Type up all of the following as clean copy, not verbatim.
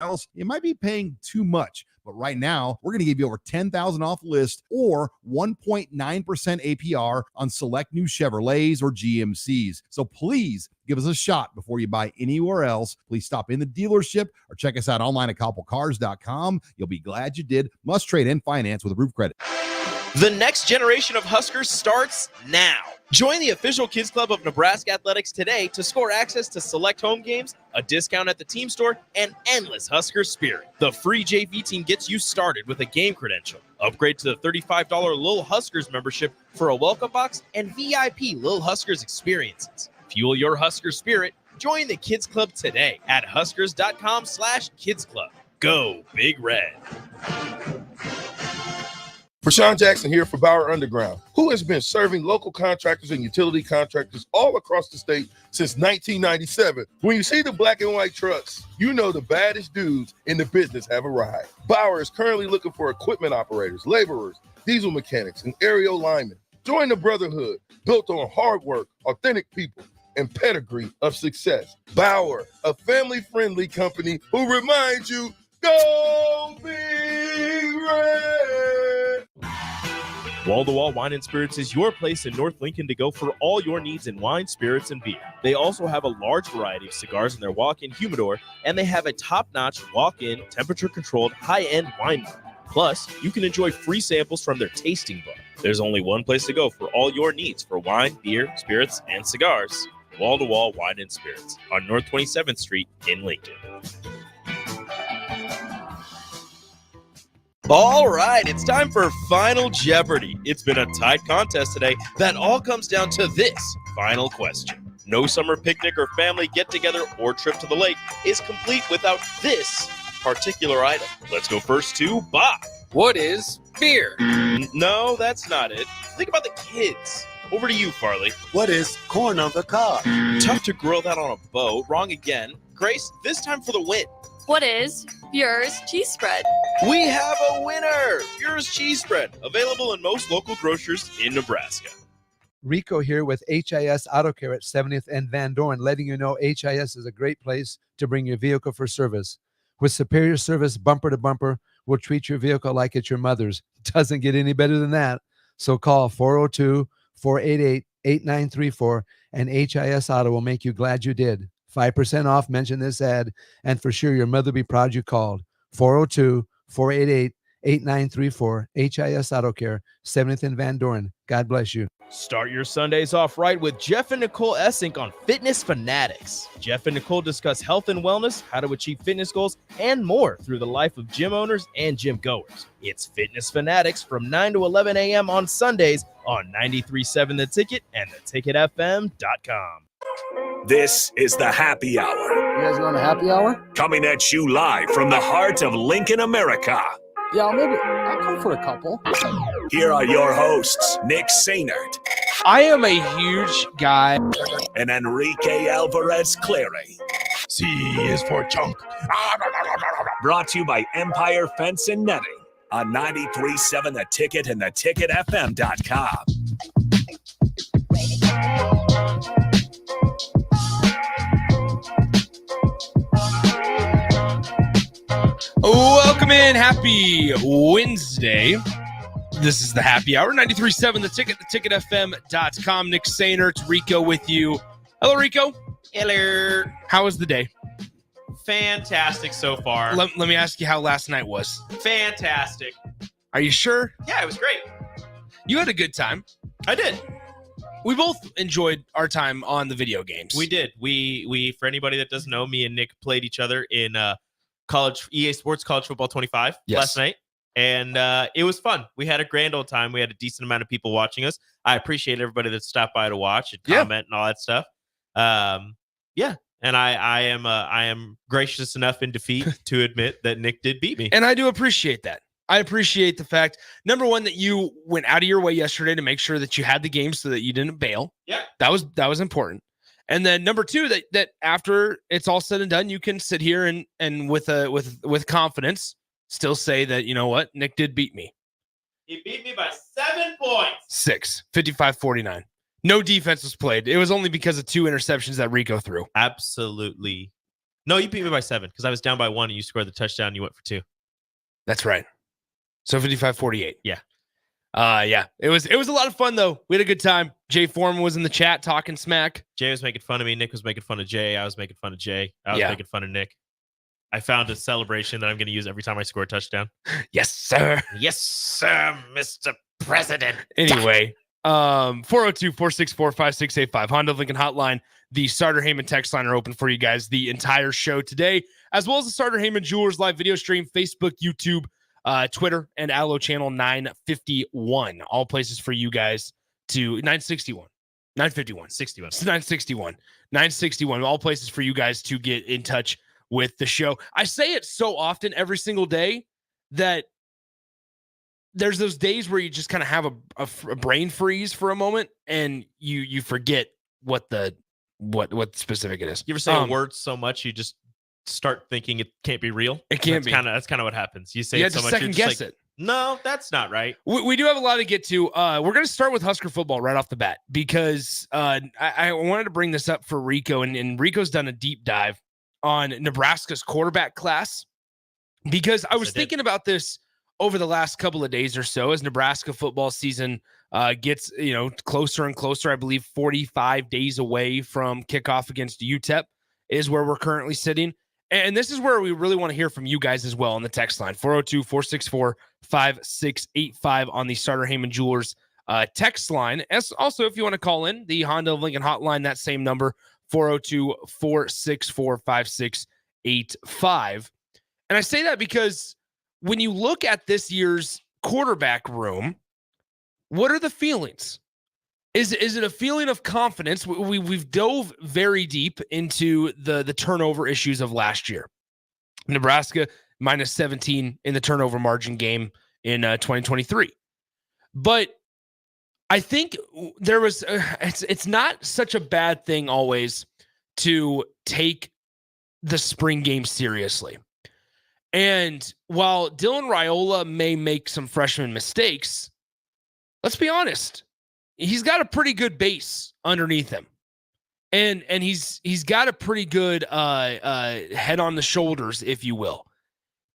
else, you might be paying too much. But right now, we're going to give you over $10,000 off list or 1.9% APR on select new Chevrolets or GMCs. So please give us a shot before you buy anywhere else. Please stop in the dealership or check us out online at coppelcars.com. You'll be glad you did. Must trade and finance with approved credit. The next generation of Huskers starts now. Join the official Kids Club of Nebraska Athletics today to score access to select home games, a discount at the team store, and endless Husker spirit. The free JV team gets you started with a game credential. Upgrade to the $35 Lil Huskers membership for a welcome box and VIP Lil Huskers experiences. Fuel your Husker spirit. Join the Kids Club today at huskers.com/kidsclub. Go Big Red. Rashawn Jackson here for Bauer Underground, who has been serving local contractors and utility contractors all across the state since 1997. When you see the black and white trucks, you know the baddest dudes in the business have arrived. Bauer is currently looking for equipment operators, laborers, diesel mechanics, and aerial linemen. Join the brotherhood built on hard work, authentic people, and pedigree of success. Bauer, a family-friendly company who reminds you, go Big Red! Wall-to-Wall Wine and Spirits is your place in North Lincoln to go for all your needs in wine, spirits, and beer. They also have a large variety of cigars in their walk-in humidor, and they have a top-notch walk-in, temperature-controlled, high-end wine bar. Plus, you can enjoy free samples from their tasting book. There's only one place to go for all your needs for wine, beer, spirits, and cigars. Wall-to-Wall Wine and Spirits on North 27th Street in Lincoln. All right, it's time for Final Jeopardy. It's been a tight contest today that all comes down to this final question. No summer picnic or family get-together or trip to the lake is complete without this particular item. Let's go first to Bob. What is beer? No, that's not it. Think about the kids. Over to you, Farley. What is corn on the cob? Tough to grill that on a boat. Wrong again. Grace, this time for the win. What is Bure's cheese spread? We have a winner! Bure's cheese spread, available in most local grocers in Nebraska. Rico here with HIS Auto Care at 70th and Van Dorn, letting you know HIS is a great place to bring your vehicle for service. With superior service bumper to bumper, we'll treat your vehicle like it's your mother's. Doesn't get any better than that. So call 402-488-8934 and HIS Auto will make you glad you did. 5% off, mention this ad, and for sure your mother will be proud you called. 402-488-8934, HIS Auto Care, 70th and Van Dorn. God bless you. Start your Sundays off right with Jeff and Nicole Essink on Fitness Fanatics. Jeff and Nicole discuss health and wellness, how to achieve fitness goals, and more through the life of gym owners and gym goers. It's Fitness Fanatics from 9 to 11 a.m. on Sundays on 93.7 The Ticket and theticketfm.com. This is the Happy Hour. You guys going to happy hour? Coming at you live from the heart of Lincoln, America. Yeah, I'll come for a couple. Here are your hosts, Nick Sainert. I am a huge guy. And Enrique Alvarez Clary. C is for chunk. Brought to you by Empire Fence and Netting on 93.7 The Ticket and theticketfm.com. Welcome in. Happy Wednesday. This is the Happy Hour. 93.7 The Ticket, theticketfm.com. Nick Sainert, Rico with you. Hello, Rico. Hello. How was the day? Fantastic so far. Let me ask you how last night was. Fantastic. Are you sure? Yeah, it was great. You had a good time. I did. We both enjoyed our time on the video games. We did. We for anybody that doesn't know, me and Nick played each other in college EA Sports College Football 25 last night. And it was fun. We had a grand old time. We had a decent amount of people watching us. I appreciate everybody that stopped by to watch and comment and all that stuff. And I am gracious enough in defeat to admit that Nick did beat me. And I do appreciate that. I appreciate the fact, number one, that you went out of your way yesterday to make sure that you had the game so that you didn't bail. Yeah. That was important. And then number two, that after it's all said and done, you can sit here and with confidence still say that, you know what, Nick did beat me. He beat me by 7 points. 55-49. No defense was played. It was only because of 2 interceptions that Rico threw. Absolutely No, you beat me by 7 because I was down by 1 and you scored the touchdown and you went for 2. That's right. So 55-48. Yeah. Yeah. It was a lot of fun though. We had a good time. Jay Foreman was in the chat talking smack. Jay was making fun of me. Nick was making fun of Jay. I was making fun of Jay. I was making fun of Nick. I found a celebration that I'm going to use every time I score a touchdown. Yes, sir. Yes, sir, Mr. President. Anyway, 402-464-5685. Honda Lincoln Hotline. The Starter Heyman text line are open for you guys the entire show today, as well as the Starter Heyman Jewelers live video stream, Facebook, YouTube, Twitter, and Allo Channel 951. All places for you guys to 961. 951. 61. 961. 961. All places for you guys to get in touch with the show. I say it so often every single day that there's those days where you just kind of have a brain freeze for a moment and you forget what specific it is. You ever say a word so much you just start thinking it can't be real? It can't be. That's kind of what happens. You say You it have so to much. second guess it. No, that's not right. We do have a lot to get to. We're going to start with Husker football right off the bat because I wanted to bring this up for Rico, and Rico's done a deep dive on Nebraska's quarterback class because I was thinking about this over the last couple of days or so as Nebraska football season gets closer and closer. I believe 45 days away from kickoff against UTEP is where we're currently sitting. And this is where we really want to hear from you guys as well on the text line, 402-464-5685 on the Starter Heyman Jewelers text line. As also, if you want to call in the Honda of Lincoln hotline, that same number, 402-464-5685. And I say that because when you look at this year's quarterback room, what are the feelings? Is it a feeling of confidence? We've dove very deep into the turnover issues of last year. Nebraska minus 17 in the turnover margin game in 2023. But I think there was it's not such a bad thing always to take the spring game seriously. And while Dylan Raiola may make some freshman mistakes, let's be honest, he's got a pretty good base underneath him. And he's got a pretty good head on the shoulders, if you will.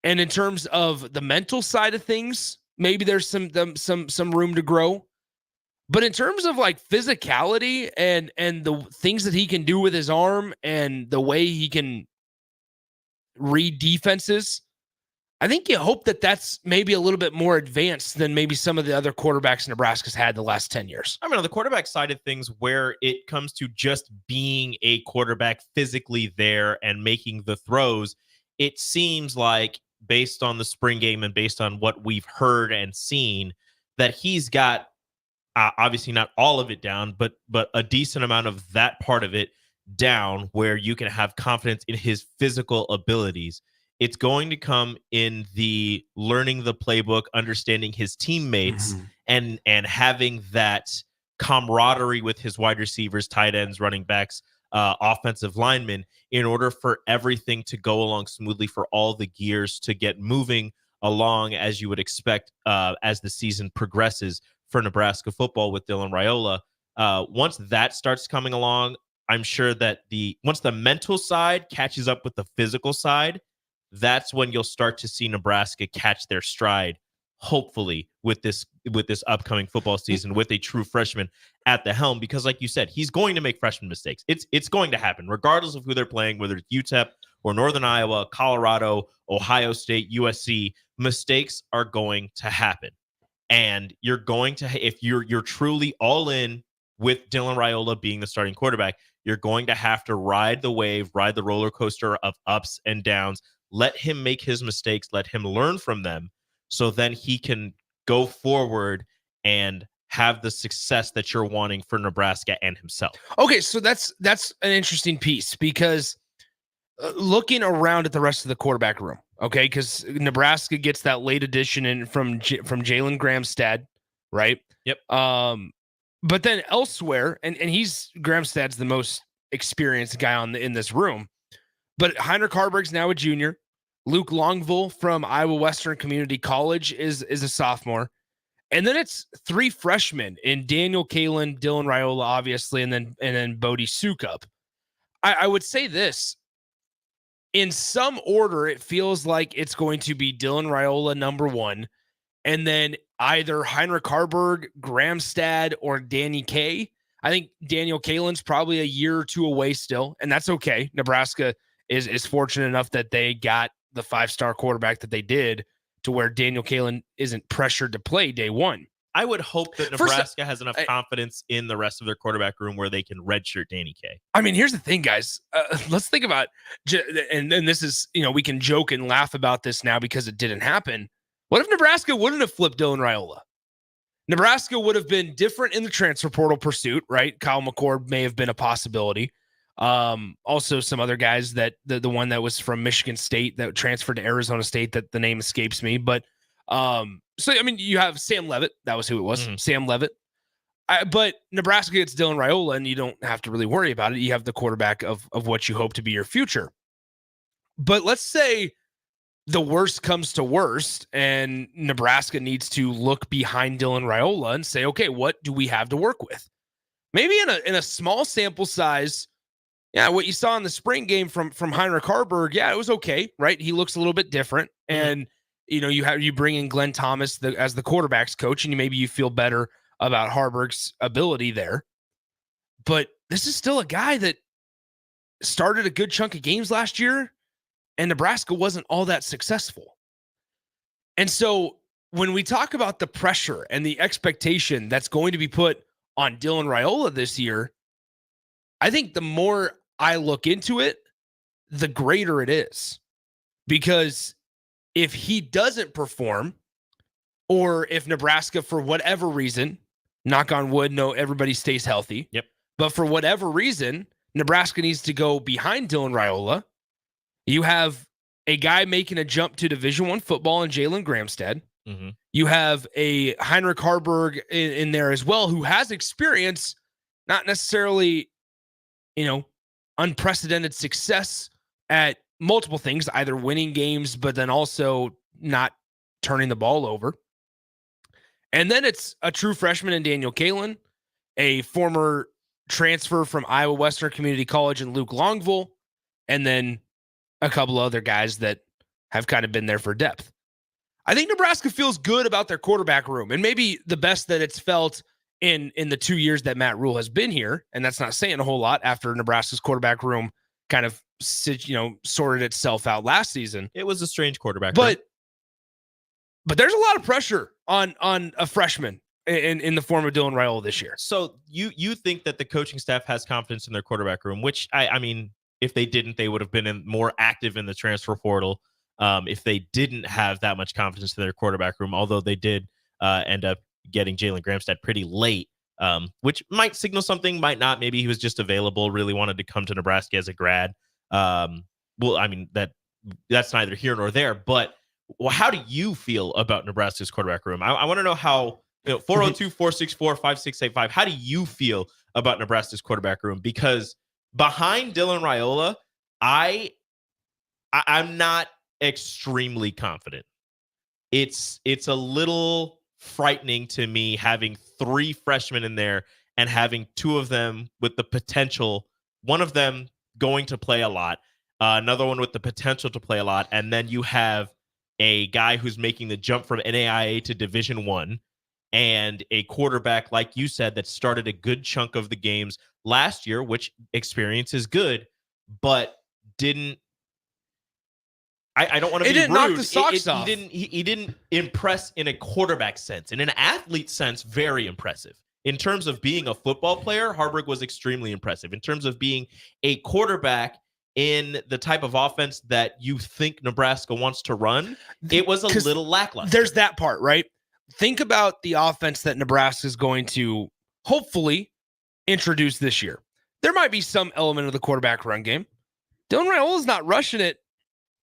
And in terms of the mental side of things, maybe there's some room to grow. But in terms of like physicality and the things that he can do with his arm and the way he can read defenses, I think you hope that that's maybe a little bit more advanced than maybe some of the other quarterbacks Nebraska's had the last 10 years. I mean, on the quarterback side of things, where it comes to just being a quarterback physically there and making the throws, it seems like based on the spring game and based on what we've heard and seen, that he's got obviously not all of it down, but a decent amount of that part of it down where you can have confidence in his physical abilities. It's going to come in the learning the playbook, understanding his teammates, and having that camaraderie with his wide receivers, tight ends, running backs, offensive linemen, in order for everything to go along smoothly, for all the gears to get moving along as you would expect as the season progresses for Nebraska football with Dylan Raiola. Once that starts coming along, I'm sure that once the mental side catches up with the physical side, that's when you'll start to see Nebraska catch their stride, hopefully, with this upcoming football season with a true freshman at the helm. Because like you said, he's going to make freshman mistakes. It's going to happen, regardless of who they're playing, whether it's UTEP or Northern Iowa, Colorado, Ohio State, USC. Mistakes are going to happen. And you're going to, if you're truly all in with Dylan Raiola being the starting quarterback, you're going to have to ride the wave, ride the roller coaster of ups and downs. Let him make his mistakes. Let him learn from them, so then he can go forward and have the success that you're wanting for Nebraska and himself. Okay, so that's an interesting piece because looking around at the rest of the quarterback room, okay, because Nebraska gets that late addition in from Jalen Gramstad, right? Yep. But then elsewhere, and Gramstad's the most experienced guy in this room. But Heinrich Harburg's now a junior. Luke Longville from Iowa Western Community College is a sophomore. And then it's 3 freshmen in Daniel Kalen, Dylan Raiola, obviously, and then Bodie Sukup. I would say this. in some order, it feels like it's going to be Dylan Raiola number one, and then either Heinrich Harburg, Gramstad, or Danny Kaye. I think Daniel Kalen's probably a year or two away still, and that's okay. Nebraska is fortunate enough that they got the 5-star quarterback that they did, to where Daniel Kalen isn't pressured to play day one. I would hope that Nebraska has enough confidence in the rest of their quarterback room where they can redshirt Danny Kaye. I mean, here's the thing, guys. Let's think about, and this is, we can joke and laugh about this now because it didn't happen. What if Nebraska wouldn't have flipped Dylan Raiola? Nebraska would have been different in the transfer portal pursuit, right? Kyle McCord may have been a possibility. Also some other guys that the one that was from Michigan State that transferred to Arizona State, that the name escapes me, but so I mean, you have Sam Levitt, that was who it was. Sam Levitt. But Nebraska gets Dylan Raiola, and you don't have to really worry about it. You have the quarterback of what you hope to be your future. But let's say the worst comes to worst, and Nebraska needs to look behind Dylan Raiola and say, okay, what do we have to work with? Maybe in a small sample size. Yeah, what you saw in the spring game from Heinrich Harburg, yeah, it was okay, right? He looks a little bit different, and you bring in Glenn Thomas as the quarterback's coach, and maybe you feel better about Harburg's ability there. But this is still a guy that started a good chunk of games last year, and Nebraska wasn't all that successful. And so when we talk about the pressure and the expectation that's going to be put on Dylan Raiola this year, I think the more I look into it, the greater it is. Because if he doesn't perform, or if Nebraska, for whatever reason, knock on wood, no, everybody stays healthy. Yep. But for whatever reason, Nebraska needs to go behind Dylan Raiola. You have a guy making a jump to Division I football in Jalen Gramstad. Mm-hmm. You have a Heinrich Harburg in there as well, who has experience, not necessarily, unprecedented success at multiple things, either winning games, but then also not turning the ball over. And then it's a true freshman in Daniel Kalen, a former transfer from Iowa Western Community College in Luke Longville, and then a couple other guys that have kind of been there for depth. I think Nebraska feels good about their quarterback room, and maybe the best that it's felt in the 2 years that Matt Rule has been here. And that's not saying a whole lot after Nebraska's quarterback room kind of, sorted itself out last season. It was a strange quarterback room. But there's a lot of pressure on a freshman in the form of Dylan Raiola this year. So you think that the coaching staff has confidence in their quarterback room, which I mean, if they didn't, they would have been more active in the transfer portal. If they didn't have that much confidence in their quarterback room, although they did end up getting Jalen Gramstad pretty late, which might signal something, might not. Maybe he was just available, really wanted to come to Nebraska as a grad. Well, I mean, that's neither here nor there, but how do you feel about Nebraska's quarterback room? I want to know how, 402-464-5685. How do you feel about Nebraska's quarterback room? Because behind Dylan Raiola, I'm not extremely confident. It's a little frightening to me having 3 freshmen in there and having 2 of them with the potential, one of them going to play a lot, another one with the potential to play a lot, and then you have a guy who's making the jump from NAIA to Division I, and a quarterback, like you said, that started a good chunk of the games last year, which experience is good, but didn't. I don't want to be rude. Knock the socks off. He didn't impress in a quarterback sense. In an athlete sense, very impressive. In terms of being a football player, Harburg was extremely impressive. In terms of being a quarterback in the type of offense that you think Nebraska wants to run, it was a little lackluster. There's that part, right? Think about the offense that Nebraska is going to hopefully introduce this year. There might be some element of the quarterback run game. Dylan Raiola is not rushing it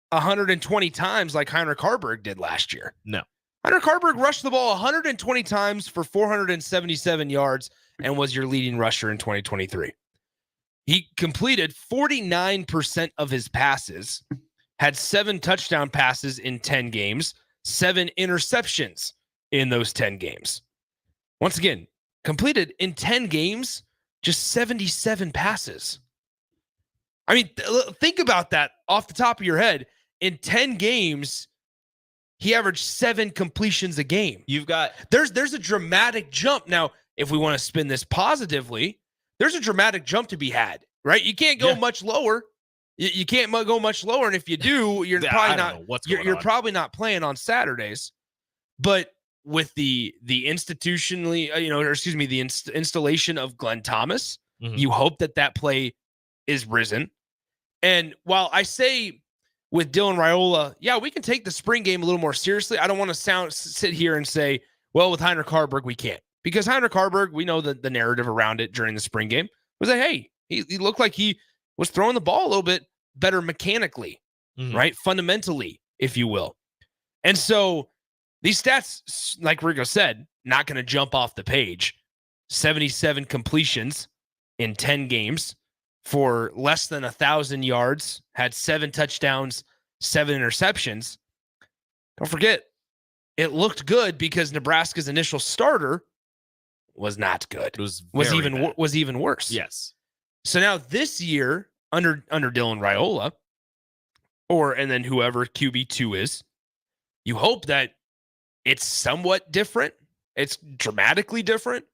120 times like Heinrich Harburg did last year. No. Heinrich Harburg rushed the ball 120 times for 477 yards and was your leading rusher in 2023. He completed 49% of his passes, had 7 touchdown passes in 10 games, 7 interceptions in those 10 games. Once again, completed in 10 games, just 77 passes. I mean, think about that off the top of your head. In 10 games, he averaged 7 completions a game. There's a dramatic jump. Now, if we want to spin this positively, there's a dramatic jump to be had, right? You can't go much lower. You can't go much lower, and if you do, you're probably not. You're probably not playing on Saturdays. But with the institutionally, the installation of Glenn Thomas, you hope that play is risen. And while I say with Dylan Raiola, yeah, we can take the spring game a little more seriously. I don't want to sit here and say, well, with Heinrich Harburg, we can't. Because Heinrich Harburg, we know the narrative around it during the spring game was that, hey, he looked like he was throwing the ball a little bit better mechanically, right? Fundamentally, if you will. And so these stats, like Rico said, not going to jump off the page. 77 completions in 10 games for less than 1,000 yards, had 7 touchdowns, 7 interceptions. Don't forget, it looked good because Nebraska's initial starter was not good. It was even worse. Yes. So now this year, under Dylan Raiola, and then whoever QB2 is, you hope that it's somewhat different. It's dramatically different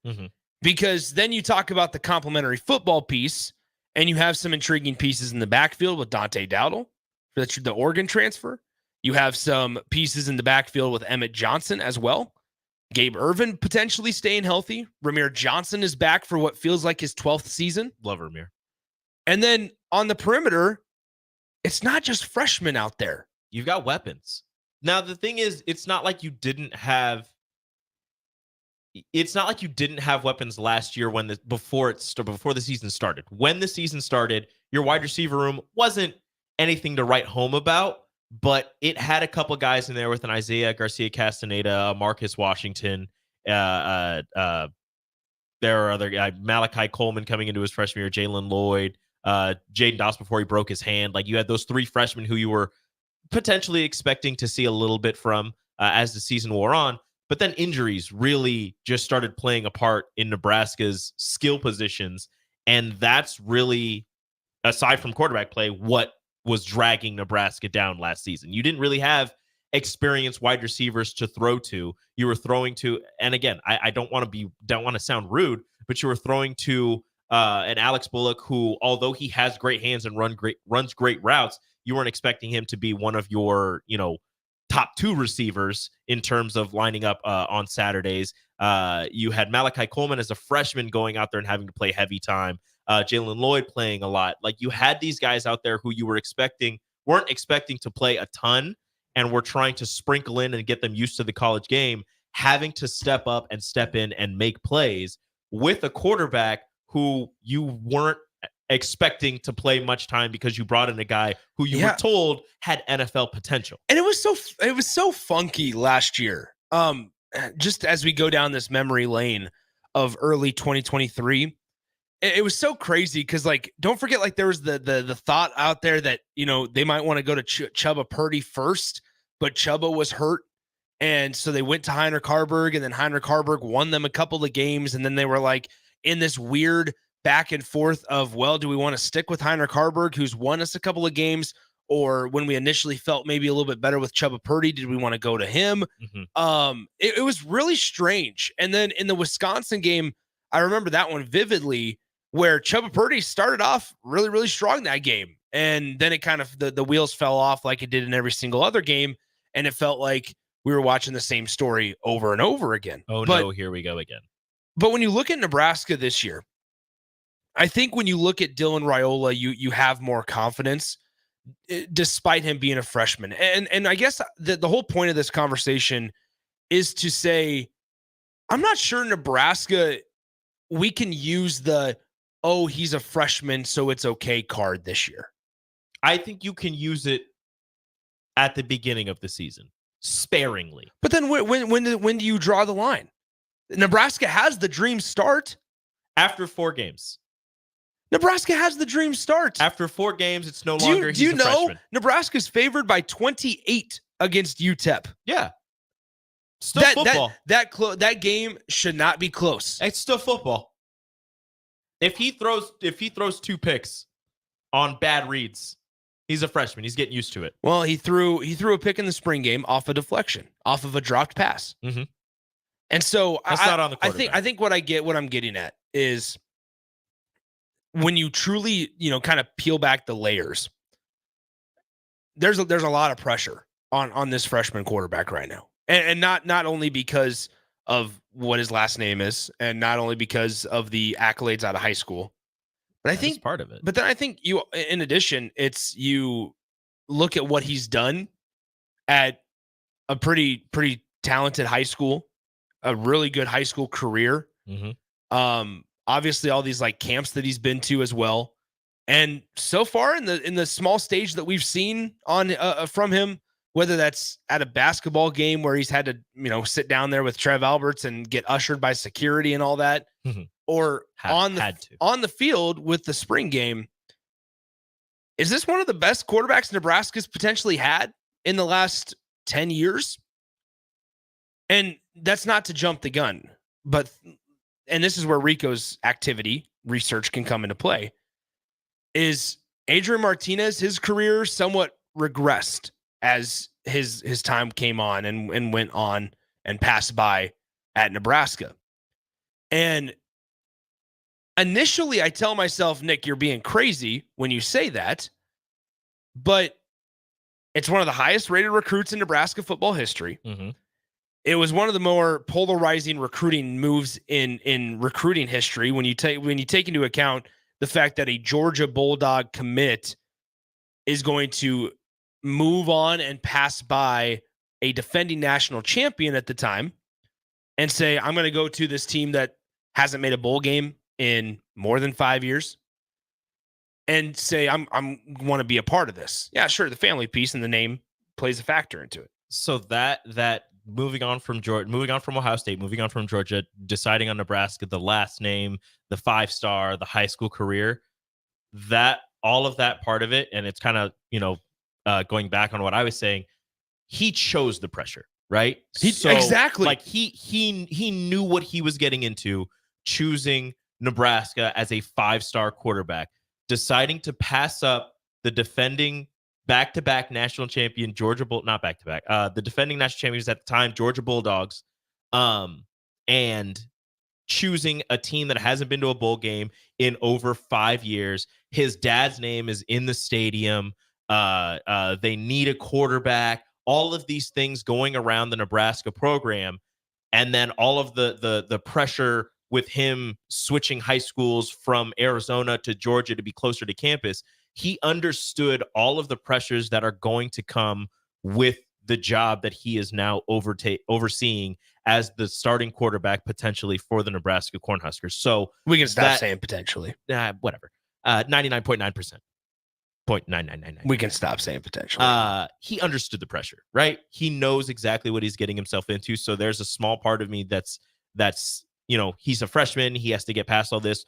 because then you talk about the complementary football piece. And you have some intriguing pieces in the backfield with Dante Dowdle, the Oregon transfer. You have some pieces in the backfield with Emmett Johnson as well. Gabe Ervin potentially staying healthy. Ramir Johnson is back for what feels like his 12th season. Love Ramir. And then on the perimeter, it's not just freshmen out there. You've got weapons. Now, the thing is, it's not like you didn't have weapons last year before the season started. When the season started, your wide receiver room wasn't anything to write home about, but it had a couple guys in there with an Isaiah Garcia Castaneda, Marcus Washington. There are other guys, Malachi Coleman coming into his freshman year, Jalen Lloyd, Jaden Doss before he broke his hand. Like, you had those 3 freshmen who you were potentially expecting to see a little bit from as the season wore on. But then injuries really just started playing a part in Nebraska's skill positions. And that's really, aside from quarterback play, what was dragging Nebraska down last season. You didn't really have experienced wide receivers to throw to. You were throwing to, and again, I don't want to sound rude, but you were throwing to an Alex Bullock who, although he has great hands and runs great routes, you weren't expecting him to be one of your, top 2 receivers in terms of lining up on Saturdays. You had Malachi Coleman as a freshman going out there and having to play heavy time. Jalen Lloyd playing a lot. Like, you had these guys out there who you weren't expecting to play a ton and were trying to sprinkle in and get them used to the college game, having to step up and step in and make plays with a quarterback who you weren't expecting to play much time because you brought in a guy who you were told had NFL potential. And it was so funky last year. Just as we go down this memory lane of early 2023, it was so crazy because, like, don't forget, like, there was the thought out there that, they might want to go to Chubba Purdy first, but Chubba was hurt. And so they went to Heinrich Harburg, and then Heinrich Harburg won them a couple of games. And then they were like in this weird back and forth of, well, do we want to stick with Heinrich Harburg, who's won us a couple of games, or when we initially felt maybe a little bit better with Chubba Purdy, did we want to go to him? It was really strange. And then in the Wisconsin game, I remember that one vividly, where Chubba Purdy started off really, really strong that game. And then it kind of, the wheels fell off like it did in every single other game. And it felt like we were watching the same story over and over again. No, here we go again. But when you look at Nebraska this year, I think when you look at Dylan Raiola, you have more confidence, despite him being a freshman. And I guess the whole point of this conversation is to say, I'm not sure Nebraska, we can use he's a freshman, so it's okay card this year. I think you can use it at the beginning of the season, sparingly. But then when do you draw the line? Nebraska has the dream start. After 4 games. Nebraska has the dream start. After 4 games, it's no longer he's a freshman. Nebraska's favored by 28 against UTEP? Yeah. Still football. That game should not be close. It's still football. If he throws 2 picks, on bad reads. He's a freshman. He's getting used to it. Well, he threw a pick in the spring game off a deflection, off of a dropped pass. Mm-hmm. And so That's not on the quarterback. I think what I'm getting at is when you truly, kind of peel back the layers, there's a lot of pressure on this freshman quarterback right now. And not only because of what his last name is, and not only because of the accolades out of high school, but I think part of it. But then I think in addition, it's you look at what he's done at a pretty talented high school, a really good high school career. Mm-hmm. Obviously all these like camps that he's been to as well. And so far in the small stage that we've seen on from him, whether that's at a basketball game where he's had to, sit down there with Trev Alberts and get ushered by security and all that, mm-hmm. or on the field with the spring game, is this one of the best quarterbacks Nebraska's potentially had in the last 10 years? And that's not to jump the gun, and this is where Rico's research can come into play. Is Adrian Martinez, his career somewhat regressed as his time came on and went on and passed by at Nebraska. And initially I tell myself, Nick, you're being crazy when you say that, but it's one of the highest rated recruits in Nebraska football history. Mm-hmm. It was one of the more polarizing recruiting moves in recruiting history when you take into account the fact that a Georgia Bulldog commit is going to move on and pass by a defending national champion at the time and say, I'm going to go to this team that hasn't made a bowl game in more than 5 years and say, I'm want to be a part of this. Yeah, sure. The family piece and the name plays a factor into it. So that moving on from Ohio State, moving on from Georgia, deciding on Nebraska, the last name, the 5-star, the high school career, that all of that part of it. And it's kind of, going back on what I was saying, he chose the pressure, right? Exactly. Like he knew what he was getting into, choosing Nebraska as a 5-star quarterback, deciding to pass up the defending back-to-back national champion not back-to-back, the defending national champions at the time, Georgia Bulldogs, and choosing a team that hasn't been to a bowl game in over 5 years. His dad's name is in the stadium. They need a quarterback. All of these things going around the Nebraska program, and then all of the pressure with him switching high schools from Arizona to Georgia to be closer to campus. He understood all of the pressures that are going to come with the job that he is now overseeing as the starting quarterback potentially for the Nebraska Cornhuskers. So we can stop saying potentially. Whatever. 99.9%. 0.9999. We can stop saying potentially. He understood the pressure, right? He knows exactly what he's getting himself into. So there's a small part of me that's he's a freshman. He has to get past all this.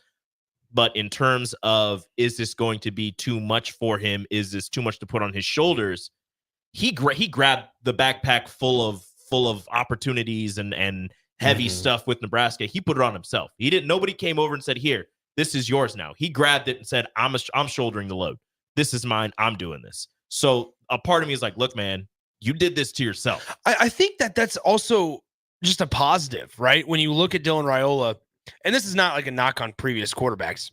But in terms of, is this going to be too much for him? Is this too much to put on his shoulders? He grabbed the backpack full of opportunities and heavy stuff with Nebraska. He put it on himself. Nobody came over and said, here, this is yours now. He grabbed it and said, I'm shouldering the load. This is mine. I'm doing this. So a part of me is like, look, man, you did this to yourself. I think that's also just a positive, right? When you look at Dylan Raiola, and this is not like a knock on previous quarterbacks,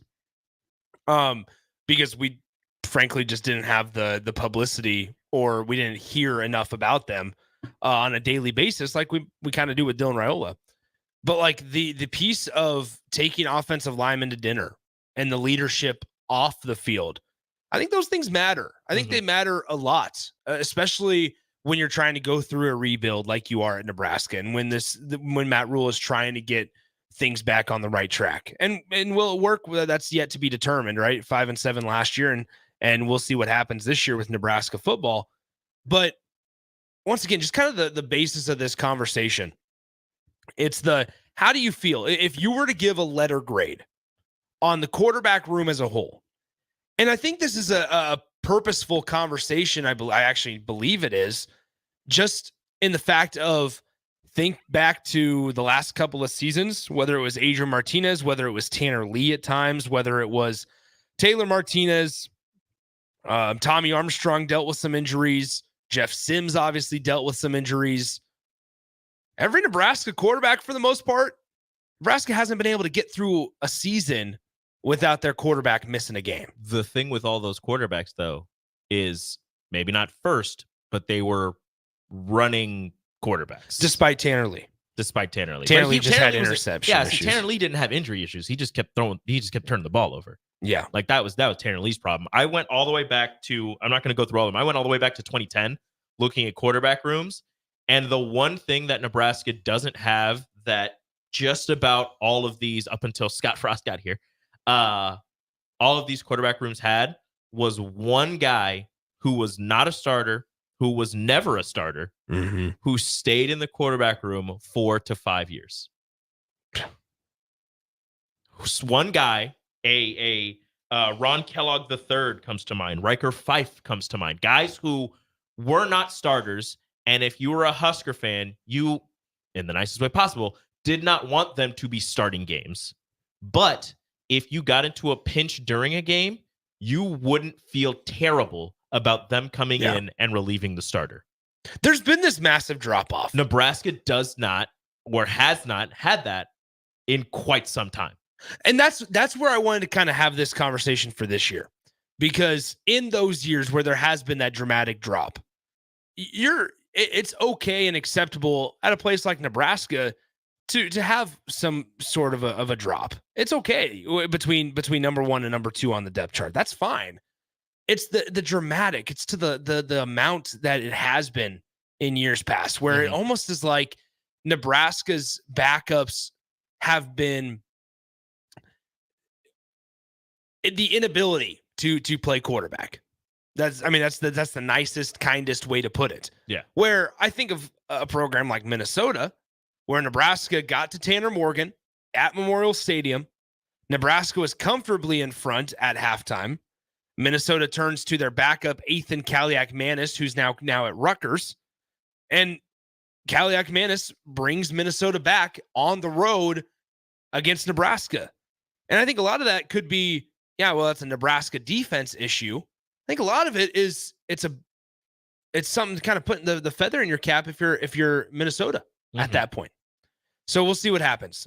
because we frankly just didn't have the publicity, or we didn't hear enough about them on a daily basis like we kind of do with Dylan Raiola. But like the piece of taking offensive linemen to dinner and the leadership off the field, I think those things matter. I think they matter a lot, especially when you're trying to go through a rebuild like you are at Nebraska, and when Matt Rule is trying to get things back on the right track. And will it work? Well, that's yet to be determined, right? 5-7 last year, and we'll see what happens this year with Nebraska football. But once again, just kind of the basis of this conversation, it's how do you feel if you were to give a letter grade on the quarterback room as a whole? And I think this is a purposeful conversation. I actually believe it is, just in the fact of, think back to the last couple of seasons, whether it was Adrian Martinez, whether it was Tanner Lee at times, whether it was Taylor Martinez, Tommy Armstrong dealt with some injuries. Jeff Sims obviously dealt with some injuries. Every Nebraska quarterback, for the most part, Nebraska hasn't been able to get through a season without their quarterback missing a game. The thing with all those quarterbacks, though, is maybe not first, but they were running quarterbacks. Despite Tanner Lee. Tanner Lee just had interception issues. Tanner Lee didn't have injury issues. He just kept turning the ball over. Yeah. Like that was Tanner Lee's problem. I went all the way back to, I'm not going to go through all of them. I went all the way back to 2010 looking at quarterback rooms. And the one thing that Nebraska doesn't have that just about all of these up until Scott Frost got here, all of these quarterback rooms had was one guy who was not a starter, who was never a starter, who stayed in the quarterback room 4 to 5 years. One guy, Ron Kellogg III comes to mind. Riker Fife comes to mind. Guys who were not starters, and if you were a Husker fan, you, in the nicest way possible, did not want them to be starting games. But if you got into a pinch during a game, you wouldn't feel terrible about them coming in and relieving the starter. There's been this massive drop-off. Nebraska does not, or has not, had that in quite some time. And that's where I wanted to kind of have this conversation for this year. Because in those years where there has been that dramatic drop, it's okay and acceptable at a place like Nebraska to have some sort of a drop. It's okay between number 1 and number 2 on the depth chart. That's fine. It's the dramatic. It's to the amount that it has been in years past, where it almost is like Nebraska's backups have been the inability to play quarterback. That's the nicest, kindest way to put it. Yeah. Where I think of a program like Minnesota, where Nebraska got to Tanner Morgan at Memorial Stadium. Nebraska was comfortably in front at halftime. Minnesota turns to their backup, Ethan Kaliak-Manis, who's now at Rutgers. And Kaliak-Manis brings Minnesota back on the road against Nebraska. And I think a lot of that could be, that's a Nebraska defense issue. I think a lot of it is it's something to kind of put the feather in your cap if you're Minnesota at that point. So we'll see what happens.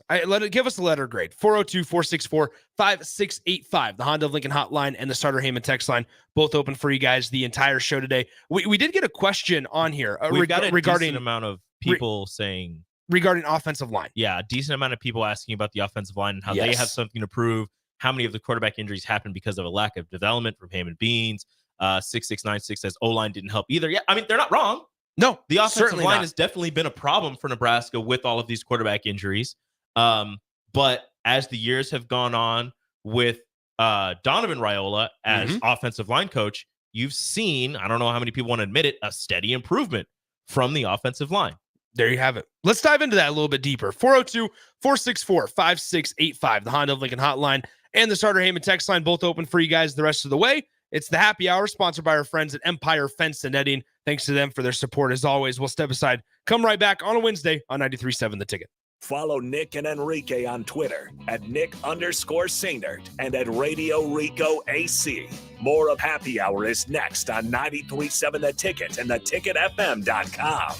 Give us a letter grade. 402-464-5685. The Honda of Lincoln hotline and the Starter Heyman text line, both open for you guys the entire show today. We did get a question on here regarding decent amount of people saying regarding offensive line. Yeah, a decent amount of people asking about the offensive line and how they have something to prove. How many of the quarterback injuries happened because of a lack of development from Heyman Beans? 6696 says O-line didn't help either. Yeah, I mean, they're not wrong. No, the offensive line has definitely been a problem for Nebraska with all of these quarterback injuries. But as the years have gone on with Donovan Raiola as offensive line coach, you've seen, I don't know how many people want to admit it, a steady improvement from the offensive line. There you have it. Let's dive into that a little bit deeper. 402-464-5685, the Honda of Lincoln hotline and the Starter Heyman text line, both open for you guys the rest of the way. It's the happy hour sponsored by our friends at Empire Fence and Netting. Thanks to them for their support. As always, we'll step aside. Come right back on a Wednesday on 93.7 The Ticket. Follow Nick and Enrique on Twitter at Nick_Sainert and at Radio Rico AC. More of Happy Hour is next on 93.7 The Ticket and theticketfm.com.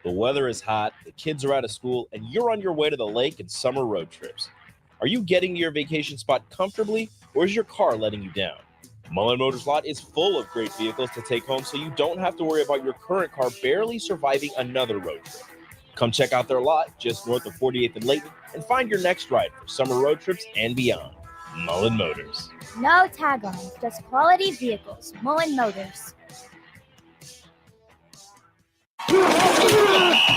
The weather is hot, the kids are out of school, and you're on your way to the lake and summer road trips. Are you getting to your vacation spot comfortably, or is your car letting you down? Mullen Motors Lot is full of great vehicles to take home, so you don't have to worry about your current car barely surviving another road trip. Come check out their lot just north of 48th and Layton and find your next ride for summer road trips and beyond. Mullen Motors. No tag-ons, just quality vehicles. Mullen Motors.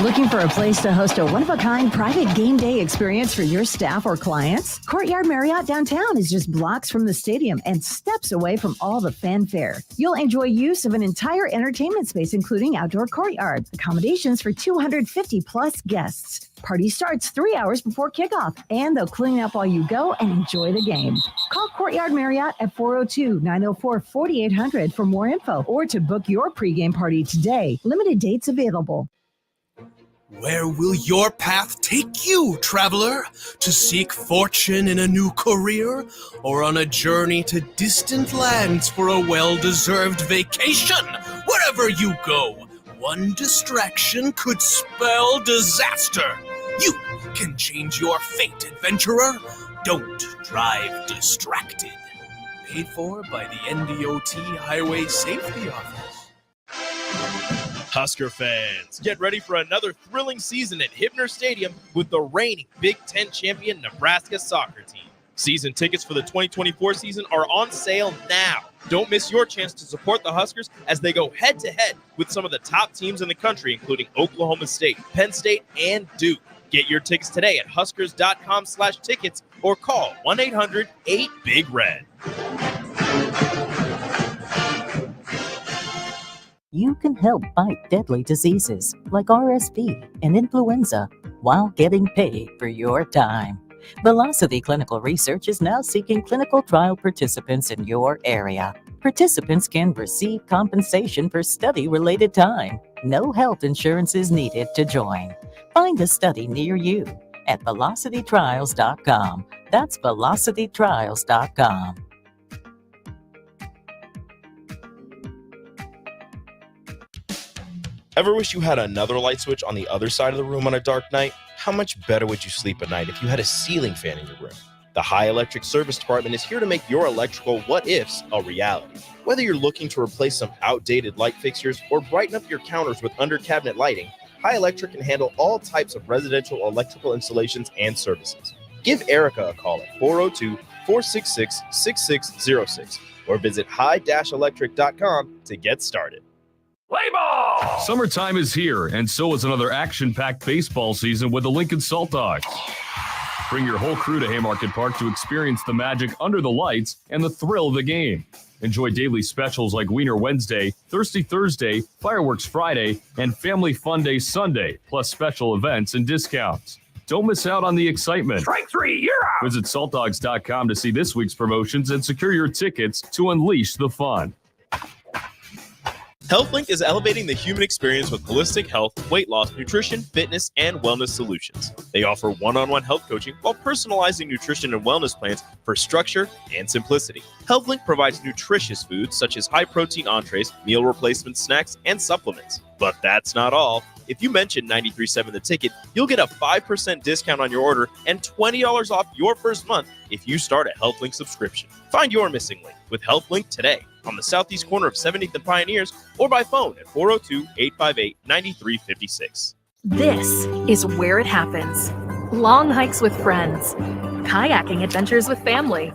Looking for a place to host a one-of-a-kind private game day experience for your staff or clients? Courtyard Marriott downtown is just blocks from the stadium and steps away from all the fanfare. You'll enjoy use of an entire entertainment space, including outdoor courtyard, accommodations for 250-plus guests. Party starts 3 hours before kickoff, and they'll clean up while you go and enjoy the game. Call Courtyard Marriott at 402-904-4800 for more info or to book your pregame party today. Limited dates available. Where will your path take you, traveler? To seek fortune in a new career? Or on a journey to distant lands for a well-deserved vacation? Wherever you go, one distraction could spell disaster. You can change your fate, adventurer. Don't drive distracted. Paid for by the NDOT Highway Safety Office. Husker fans, get ready for another thrilling season at Hibner Stadium with the reigning Big Ten champion Nebraska soccer team. Season tickets for the 2024 season are on sale now. Don't miss your chance to support the Huskers as they go head-to-head with some of the top teams in the country, including Oklahoma State, Penn State, and Duke. Get your tickets today at huskers.com/tickets or call 1-800-8-BIG-RED. You can help fight deadly diseases like RSV and influenza while getting paid for your time. Velocity Clinical Research is now seeking clinical trial participants in your area. Participants can receive compensation for study-related time. No health insurance is needed to join. Find a study near you at velocitytrials.com. That's velocitytrials.com. Ever wish you had another light switch on the other side of the room on a dark night? How much better would you sleep at night if you had a ceiling fan in your room? The High Electric Service Department is here to make your electrical what-ifs a reality. Whether you're looking to replace some outdated light fixtures or brighten up your counters with under-cabinet lighting, High Electric can handle all types of residential electrical installations and services. Give Erica a call at 402-466-6606 or visit high-electric.com to get started. Play ball! Summertime is here, and so is another action-packed baseball season with the Lincoln Salt Dogs. Bring your whole crew to Haymarket Park to experience the magic under the lights and the thrill of the game. Enjoy daily specials like Wiener Wednesday, Thirsty Thursday, Fireworks Friday, and Family Fun Day Sunday, plus special events and discounts. Don't miss out on the excitement. Strike three, you're out! Visit saltdogs.com to see this week's promotions and secure your tickets to unleash the fun. HealthLink is elevating the human experience with holistic health, weight loss, nutrition, fitness, and wellness solutions. They offer one-on-one health coaching while personalizing nutrition and wellness plans for structure and simplicity. HealthLink provides nutritious foods such as high-protein entrees, meal replacement snacks, and supplements. But that's not all. If you mention 93.7 The Ticket, you'll get a 5% discount on your order and $20 off your first month if you start a HealthLink subscription. Find your missing link with HealthLink today on the southeast corner of 70th and Pioneers or by phone at 402-858-9356. This is where it happens. Long hikes with friends, kayaking adventures with family,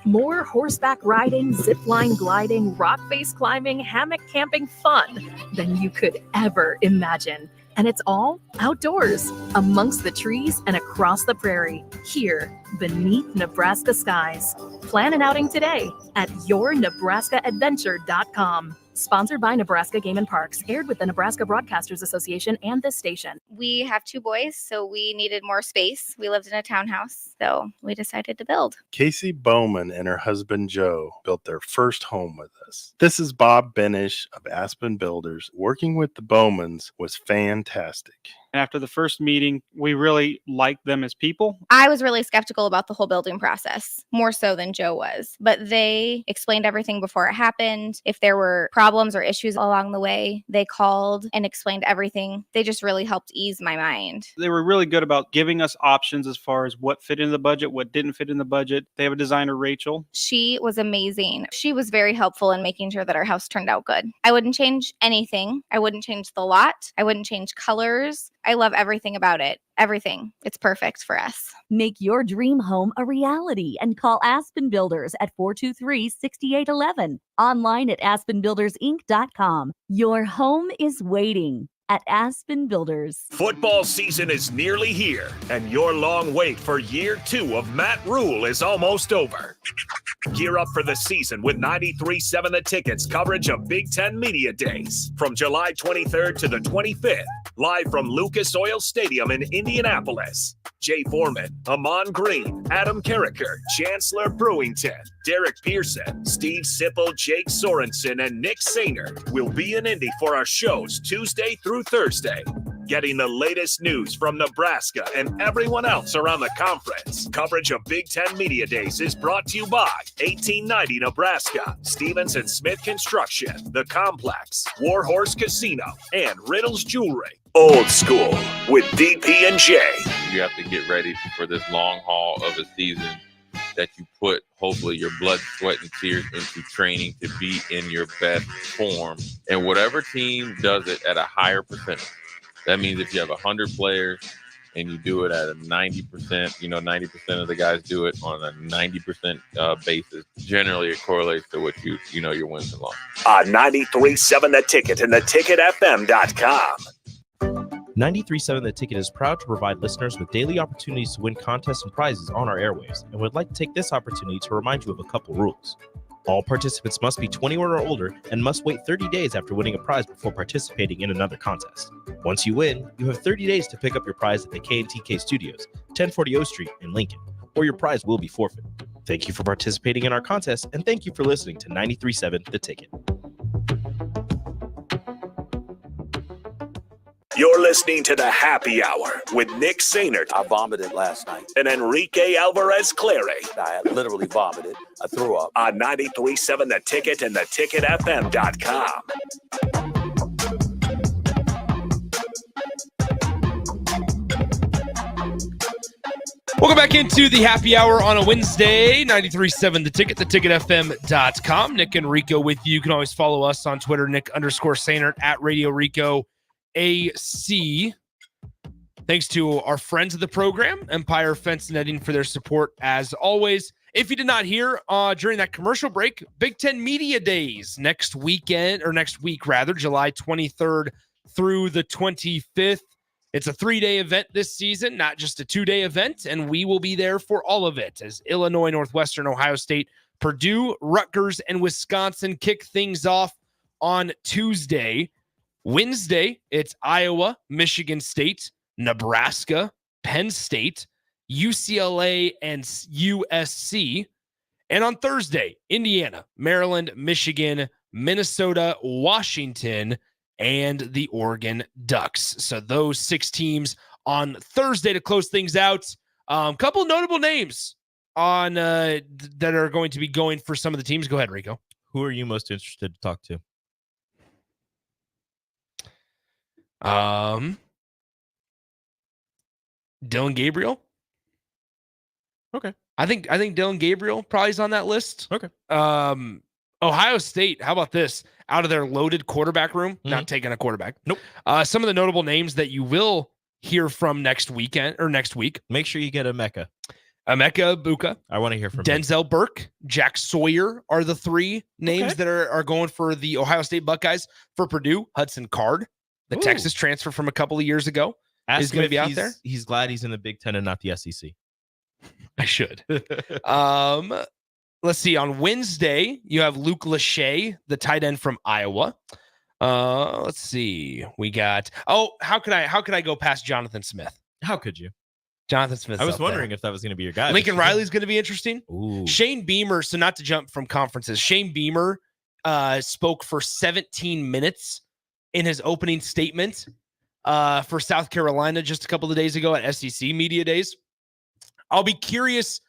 more horseback riding, zipline gliding, rock face climbing, hammock camping fun than you could ever imagine. And it's all outdoors, amongst the trees and across the prairie, here beneath Nebraska skies. Plan an outing today at yournebraskaadventure.com. Sponsored by Nebraska Game and Parks, aired with the Nebraska Broadcasters Association and this station. We have two boys, so we needed more space. We lived in a townhouse, so we decided to build. Casey Bowman and her husband Joe built their first home with us. This is Bob Benish of Aspen Builders. Working with the Bowmans was fantastic. After the first meeting, we really liked them as people. I was really skeptical about the whole building process, more so than Joe was. But they explained everything before it happened. If there were problems or issues along the way, they called and explained everything. They just really helped ease my mind. They were really good about giving us options as far as what fit in the budget, what didn't fit in the budget. They have a designer, Rachel. She was amazing. She was very helpful in making sure that our house turned out good. I wouldn't change anything. I wouldn't change the lot. I wouldn't change colors. I love everything about it. Everything. It's perfect for us. Make your dream home a reality and call Aspen Builders at 423-6811. Online at aspenbuildersinc.com. Your home is waiting at Aspen Builders. Football season is nearly here, and your long wait for year 2 of Matt Rule is almost over. Gear up for the season with 93.7 The Ticket's coverage of Big Ten Media Days from July 23rd to the 25th, live from Lucas Oil Stadium in Indianapolis. Jay Foreman, Amon Green, Adam Carricker, Chancellor Brewington, Derek Pearson, Steve Sipple, Jake Sorensen, and Nick Sainer will be in Indy for our shows Tuesday through Thursday. getting the latest news from Nebraska and everyone else around the conference. Coverage of Big Ten Media Days is brought to you by 1890 Nebraska, Stevens and Smith Construction, The Complex, Warhorse Casino, and Riddles Jewelry. Old School with DP and J. You have to get ready for this long haul of a season that you put, hopefully, your blood, sweat, and tears into training to be in your best form. And whatever team does it at a higher percentage, that means if you have 100 players and you do it at a 90%, 90% of the guys do it on a 90% basis, generally it correlates to what your wins and losses. On 93.7 The Ticket and theticketfm.com. 93.7 The Ticket is proud to provide listeners with daily opportunities to win contests and prizes on our airwaves, and would like to take this opportunity to remind you of a couple rules. All participants must be 21 or older and must wait 30 days after winning a prize before participating in another contest. Once you win, you have 30 days to pick up your prize at the K&TK Studios, 1040 O Street in Lincoln, or your prize will be forfeited. Thank you for participating in our contest, and thank you for listening to 93.7 The Ticket. You're listening to the Happy Hour with Nick Sainert. I vomited last night. And Enrique Alvarez Clary. I literally vomited. I threw up. On 93.7 The Ticket and theticketfm.com. Welcome back into the Happy Hour on a Wednesday, 93.7 The Ticket, theticketfm.com. Nick and Rico with you. You can always follow us on Twitter, Nick_Sainert, at Radio Rico AC. Thanks to our friends of the program, Empire Fence Netting, for their support as always. If you did not hear during that commercial break, Big Ten Media Days next week, July 23rd through the 25th. It's a 3-day event this season, not just a 2-day event, and we will be there for all of it as Illinois, Northwestern, Ohio State, Purdue, Rutgers, and Wisconsin kick things off on Tuesday. Wednesday, it's Iowa, Michigan State, Nebraska, Penn State, UCLA, and USC. And on Thursday, Indiana, Maryland, Michigan, Minnesota, Washington, and the Oregon Ducks. So those 6 teams on Thursday to close things out. Couple notable names on that are going to be going for some of the teams. Go ahead, Rico. Who are you most interested to talk to? Dylan Gabriel. Okay. I think Dylan Gabriel probably is on that list. Okay. Ohio State, how about this? Out of their loaded quarterback room, not taking a quarterback. Nope. Some of the notable names that you will hear from next week. Make sure you get Emeka Egbuka. I want to hear from Denzel Burke, Jack Sawyer are the 3 names that are going for the Ohio State Buckeyes. For Purdue, Hudson Card, the Texas transfer from a couple of years ago, is going to be out there. He's glad he's in the Big Ten and not the SEC. I should. Let's see. On Wednesday, you have Luke Lachey, the tight end from Iowa. Let's see. We got. How could I go past Jonathan Smith? How could you? Jonathan Smith. I was wondering if that was going to be your guy. Lincoln Riley's going to be interesting. Ooh. Shane Beamer. So not to jump from conferences. Shane Beamer spoke for 17 minutes in his opening statement for South Carolina just a couple of days ago at SEC Media Days. I'll be curious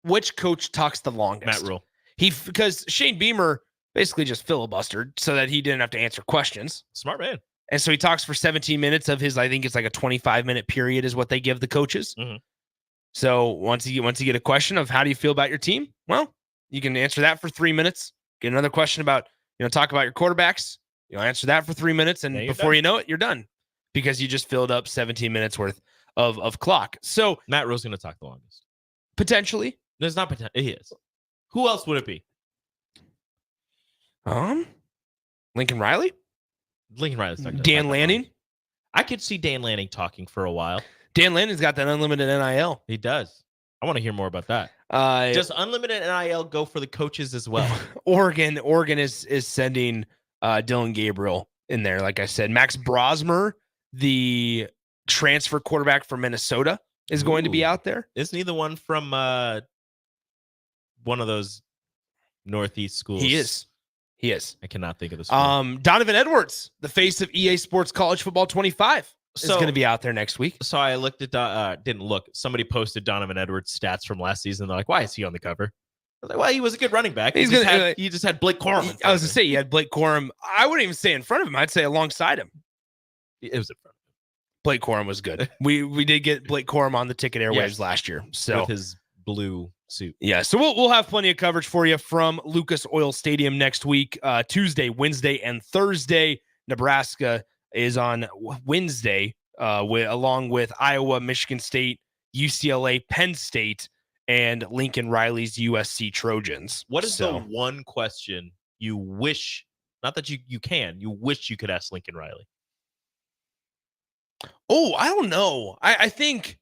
which coach talks the longest. Matt Rule. Because Shane Beamer basically just filibustered so that he didn't have to answer questions. Smart man. And so he talks for 17 minutes of his, I think it's like a 25-minute period is what they give the coaches. Mm-hmm. So once you get a question of how do you feel about your team, well, you can answer that for 3 minutes. Get another question about, talk about your quarterbacks. You'll answer that for 3 minutes. And before you know it, you're done because you just filled up 17 minutes worth of clock. So Matt Rule's going to talk the longest. Potentially. There's not potential. He is. Who else would it be? Lincoln Riley? Lincoln Riley's talking. Dan Lanning? I could see Dan Lanning talking for a while. Dan Lanning's got that unlimited NIL. He does. I want to hear more about that. Does unlimited NIL go for the coaches as well? Oregon is sending Dylan Gabriel in there. Like I said, Max Brosmer, the transfer quarterback from Minnesota, is going to be out there. Isn't he the one from one of those Northeast schools? He is. He is. I cannot think of the school. Donovan Edwards, the face of EA Sports College Football 25, is going to be out there next week. So I looked at, didn't look. Somebody posted Donovan Edwards' stats from last season. They're like, why is he on the cover? I was like, well, he was a good running back. He just had Blake Corum. I was going to say, you had Blake Corum. I wouldn't even say in front of him. I'd say alongside him. It was in front of him. Blake Corum was good. We did get Blake Corum on the ticket airwaves last year. So with his blue suit. Yeah, so we'll have plenty of coverage for you from Lucas Oil Stadium next week, Tuesday, Wednesday, and Thursday. Nebraska is on Wednesday, along with Iowa, Michigan State, UCLA, Penn State, and Lincoln Riley's USC Trojans. What is the one question you wish, not that you can, you wish you could ask Lincoln Riley? Oh, I don't know. I think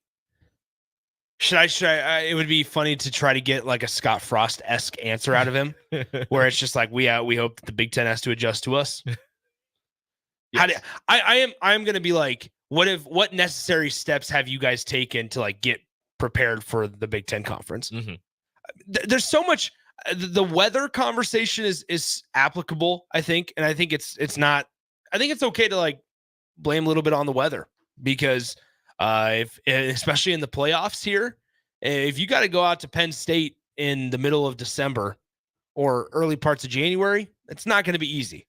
should I it would be funny to try to get like a Scott Frost-esque answer out of him where it's just like we hope that the Big Ten has to adjust to us. Yes. I am going to be like, what necessary steps have you guys taken to like get prepared for the Big Ten conference? Mm-hmm. There's so much. The weather conversation is applicable, I think, and I think it's not. I think it's okay to like blame a little bit on the weather because if especially in the playoffs here, if you got to go out to Penn State in the middle of December or early parts of January, it's not going to be easy.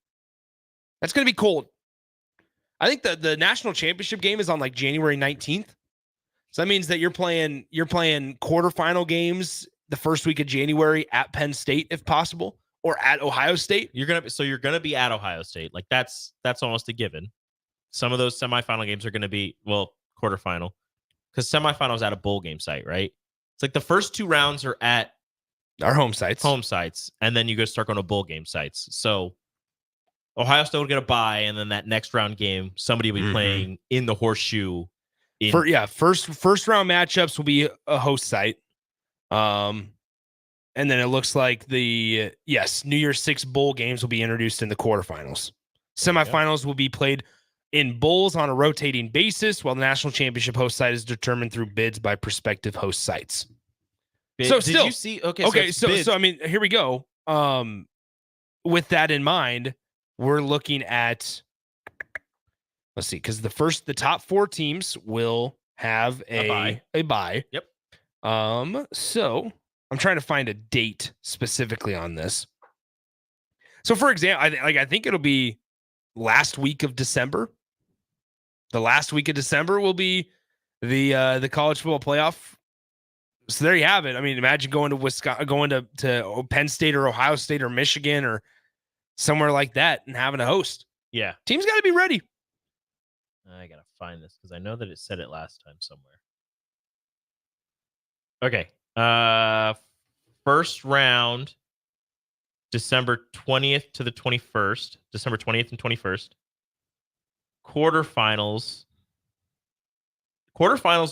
That's going to be cold. I think the national championship game is on like January 19th. So that means that you're playing quarterfinal games the first week of January at Penn State, if possible, or at Ohio State. You're gonna be at Ohio State. Like that's almost a given. Some of those semifinal games are gonna be quarterfinal, because semifinals at a bowl game site, right? It's like the first two rounds are at our home sites, and then you go start going to bowl game sites. So Ohio State will get a bye, and then that next round game, somebody will be playing in the Horseshoe. First round matchups will be a host site. And then it looks like New Year's Six bowl games will be introduced in the quarterfinals. Semifinals will be played in bowls on a rotating basis, while the national championship host site is determined through bids by prospective host sites. So did you see? So I mean, here we go. With that in mind, we're looking at, let's see, because the top four teams will have a bye. Yep. So I'm trying to find a date specifically on this. So for example, I think it'll be last week of December. The last week of December will be the college football playoff. So there you have it. I mean, imagine going to Wisconsin, going to Penn State or Ohio State or Michigan or somewhere like that and having a host. Yeah. Team's got to be ready. I got to find this because I know that it said it last time somewhere. Okay. First round, December 20th to the 21st. December 20th and 21st. Quarterfinals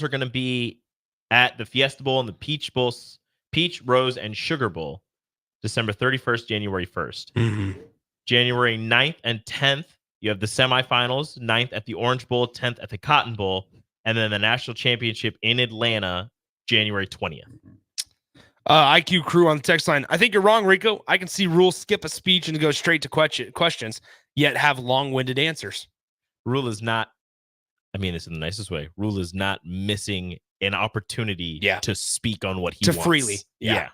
are going to be at the Fiesta Bowl and the Peach Bowl, Peach, Rose, and Sugar Bowl, December 31st, January 1st. Mm-hmm. January 9th and 10th, you have the semifinals, 9th at the Orange Bowl, 10th at the Cotton Bowl, and then the national championship in Atlanta, January 20th. IQ Crew on the text line. I think you're wrong, Rico. I can see Rule skip a speech and go straight to questions, yet have long-winded answers. Rule is not, I mean, it's in the nicest way. Rule is not missing an opportunity to speak on what he wants. Freely. Yeah.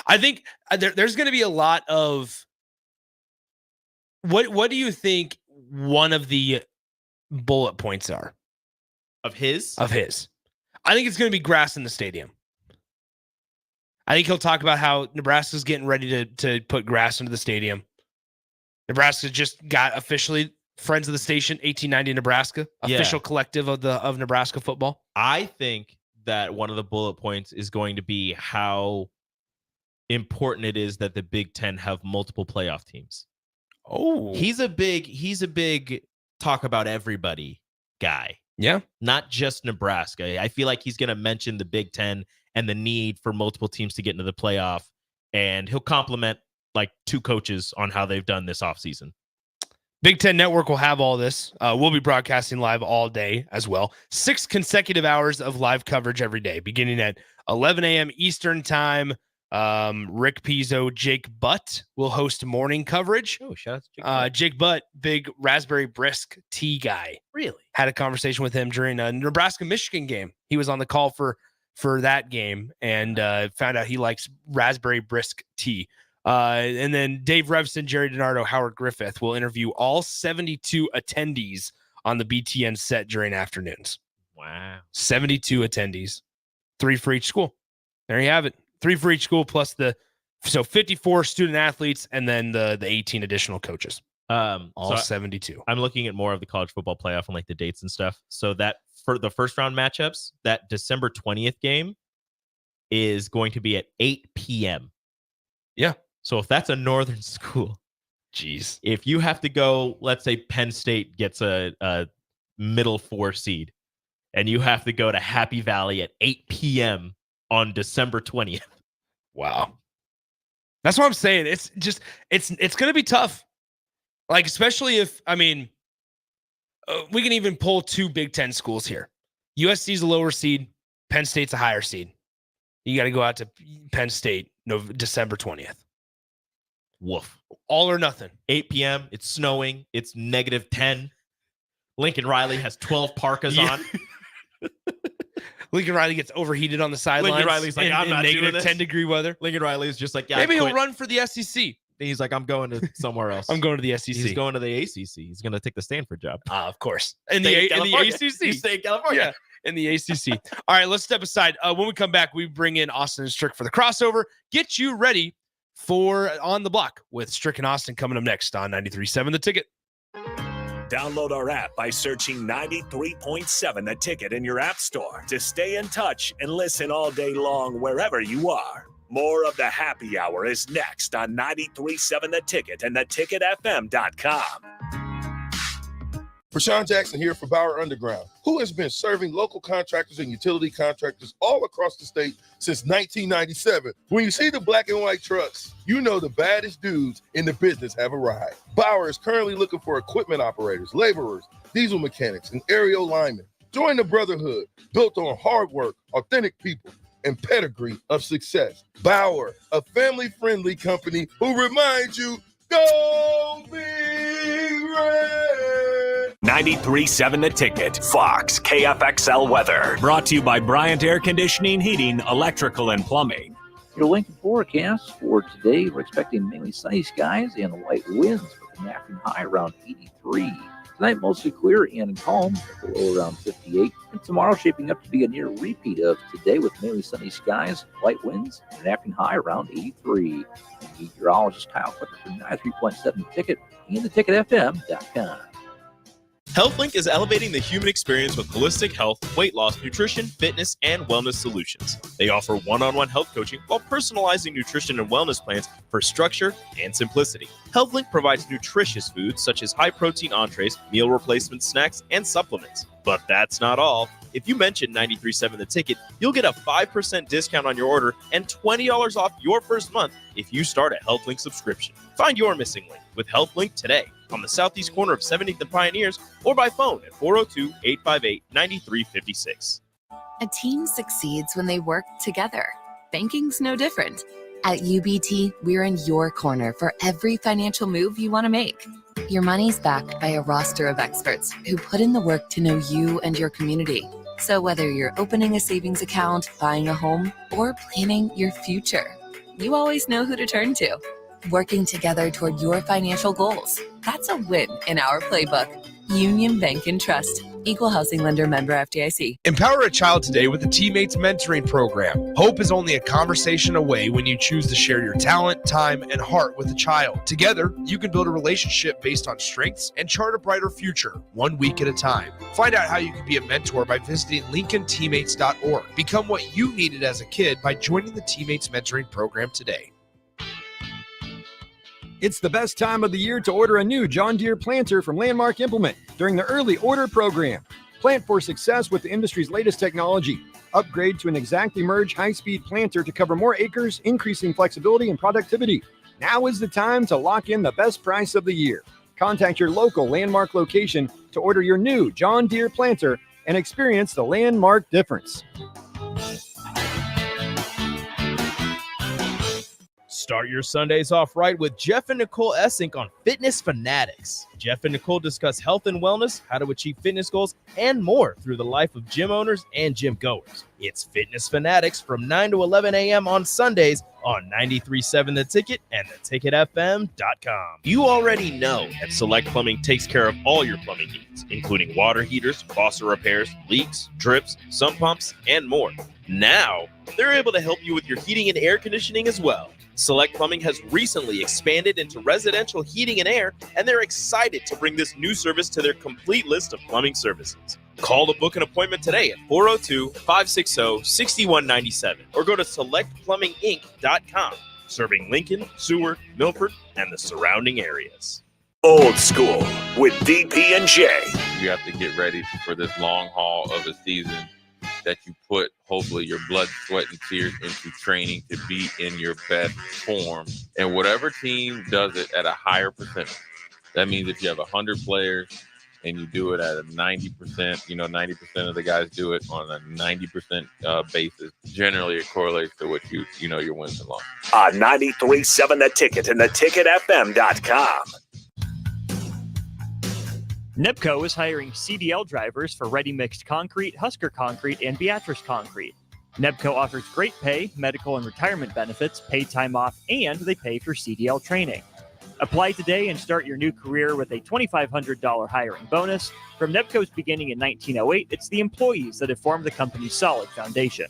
I think there's going to be a lot of, what do you think one of the bullet points are? Of his? I think it's going to be grass in the stadium. I think he'll talk about how Nebraska's getting ready to put grass into the stadium. Nebraska just got officially Friends of the Station, 1890 Nebraska, official collective of Nebraska football. I think that one of the bullet points is going to be how important it is that the Big Ten have multiple playoff teams. Oh, he's a big talk about everybody guy. Yeah. Not just Nebraska. I feel like he's going to mention the Big Ten and the need for multiple teams to get into the playoff. And he'll compliment like two coaches on how they've done this offseason. Big Ten Network will have all this. We'll be broadcasting live all day as well. 6 consecutive hours of live coverage every day, beginning at 11 a.m. Eastern time Rick Pizzo, Jake Butt will host morning coverage. Oh, shout out to Jake Butt. Jake Butt, big raspberry brisk tea guy. Really? Had a conversation with him during a Nebraska-Michigan game. He was on the call for that game and found out he likes raspberry brisk tea. And then Dave Revson, Jerry DiNardo, Howard Griffith will interview all 72 attendees on the BTN set during afternoons. Wow. 72 attendees. 3 for each school. There you have it. 3 for each school plus 54 student athletes and then the 18 additional coaches. All 72. I'm looking at more of the college football playoff and like the dates and stuff. So that for the first round matchups, that December 20th game is going to be at 8 p.m. Yeah. So if that's a northern school, jeez. If you have to go, let's say Penn State gets a middle 4 seed and you have to go to Happy Valley at 8 p.m. on December 20th. Wow. That's what I'm saying. It's just, it's going to be tough. Like, especially if, we can even pull 2 Big Ten schools here. USC's a lower seed. Penn State's a higher seed. You got to go out to Penn State December 20th. Woof. All or nothing. 8 p.m. It's snowing. It's -10. Lincoln Riley has 12 parkas on. Lincoln Riley gets overheated on the sidelines. Lincoln Riley's like, I'm not doing this. 10-degree weather. Lincoln Riley is just like, yeah, maybe he'll run for the SEC. He's like, I'm going to somewhere else. I'm going to the SEC. He's going to the ACC. He's going to take the Stanford job. Of course. In the ACC. You stay in California. Yeah, in the ACC. All right, let's step aside. When we come back, we bring in Austin and Strick for the crossover. Get you ready for On the Block with Strick and Austin coming up next on 93.7 The Ticket. Download our app by searching 93.7 The Ticket in your app store to stay in touch and listen all day long wherever you are. More of the happy hour is next on 93.7 The Ticket and theticketfm.com. Rashawn Jackson here for Bauer Underground, who has been serving local contractors and utility contractors all across the state since 1997. When you see the black and white trucks, you know the baddest dudes in the business have arrived. Bauer is currently looking for equipment operators, laborers, diesel mechanics, and aerial linemen. Join the brotherhood built on hard work, authentic people, and pedigree of success. Bauer, a family-friendly company who reminds you, go Big Red! 93.7 The Ticket, Fox, KFXL weather. Brought to you by Bryant Air Conditioning, Heating, Electrical, and Plumbing. Your Lincoln forecast for today, we're expecting mainly sunny skies and light winds with an afternoon high around 83. Tonight, mostly clear and calm, with a low around 58. And tomorrow, shaping up to be a near repeat of today with mainly sunny skies, light winds, and an afternoon high around 83. Meteorologist Kyle Clifford for 93.7 Ticket and theticketfm.com. HealthLink is elevating the human experience with holistic health, weight loss, nutrition, fitness, and wellness solutions. They offer one-on-one health coaching while personalizing nutrition and wellness plans for structure and simplicity. HealthLink provides nutritious foods such as high-protein entrees, meal replacement snacks, and supplements. But that's not all. If you mention 93.7 The Ticket, you'll get a 5% discount on your order and $20 off your first month if you start a HealthLink subscription. Find your missing link with HealthLink today on the southeast corner of 70th and Pioneers or by phone at 402-858-9356. A team succeeds when they work together. Banking's no different. At UBT, we're in your corner for every financial move you want to make. Your money's backed by a roster of experts who put in the work to know you and your community. So whether you're opening a savings account, buying a home, or planning your future, you always know who to turn to. Working together toward your financial goals. That's a win in our playbook. Union Bank and Trust. Equal housing lender, member FDIC. Empower a child today with the Teammates Mentoring Program. Hope is only a conversation away when you choose to share your talent, time, and heart with a child. Together, you can build a relationship based on strengths and chart a brighter future, 1 week at a time. Find out how you can be a mentor by visiting LincolnTeammates.org. Become what you needed as a kid by joining the Teammates Mentoring Program today. It's the best time of the year to order a new John Deere planter from Landmark Implement during the early order program. Plant for success with the industry's latest technology. Upgrade to an ExactEmerge high-speed planter to cover more acres, increasing flexibility and productivity. Now is the time to lock in the best price of the year. Contact your local Landmark location to order your new John Deere planter and experience the Landmark difference. Start your Sundays off right with Jeff and Nicole Essink on Fitness Fanatics. Jeff and Nicole discuss health and wellness, how to achieve fitness goals, and more through the life of gym owners and gym goers. It's Fitness Fanatics from 9 to 11 a.m. on Sundays on 93.7 The Ticket and theticketfm.com. You already know that Select Plumbing takes care of all your plumbing needs, including water heaters, faucet repairs, leaks, drips, sump pumps, and more. Now, they're able to help you with your heating and air conditioning as well. Select Plumbing has recently expanded into residential heating and air, and they're excited to bring this new service to their complete list of plumbing services. Call to book an appointment today at 402-560-6197 or go to selectplumbinginc.com, serving Lincoln, Seward, Milford, and the surrounding areas. Old School with DP and J. You have to get ready for this long haul of a season that you put, hopefully, your blood, sweat, and tears into training to be in your best form. And whatever team does it at a higher percentage, that means if you have 100 players and you do it at a 90%, 90% of the guys do it on a 90% basis, generally it correlates to what your wins and losses. On 93.7 The Ticket and theticketfm.com. NEPCO is hiring CDL drivers for Ready Mixed Concrete, Husker Concrete, and Beatrice Concrete. NEPCO offers great pay, medical and retirement benefits, paid time off, and they pay for CDL training. Apply today and start your new career with a $2,500 hiring bonus. From NEPCO's beginning in 1908, it's the employees that have formed the company's solid foundation.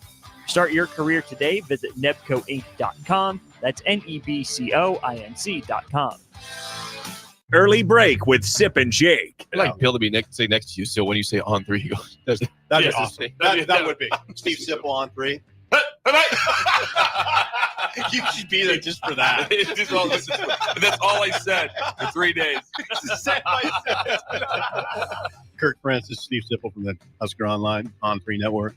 Start your career today. Visit nebcoinc.com. That's NEBCOINC.com. Early break with Sip and Jake. I'd like Bill to be say next to you, so when you say on three, he goes, That'd be awesome. That would be. Steve Sipple on three. You should be there just for that. That's all I said for 3 days. Kirk Francis, Steve Sipple from the Husker Online on 3 Network.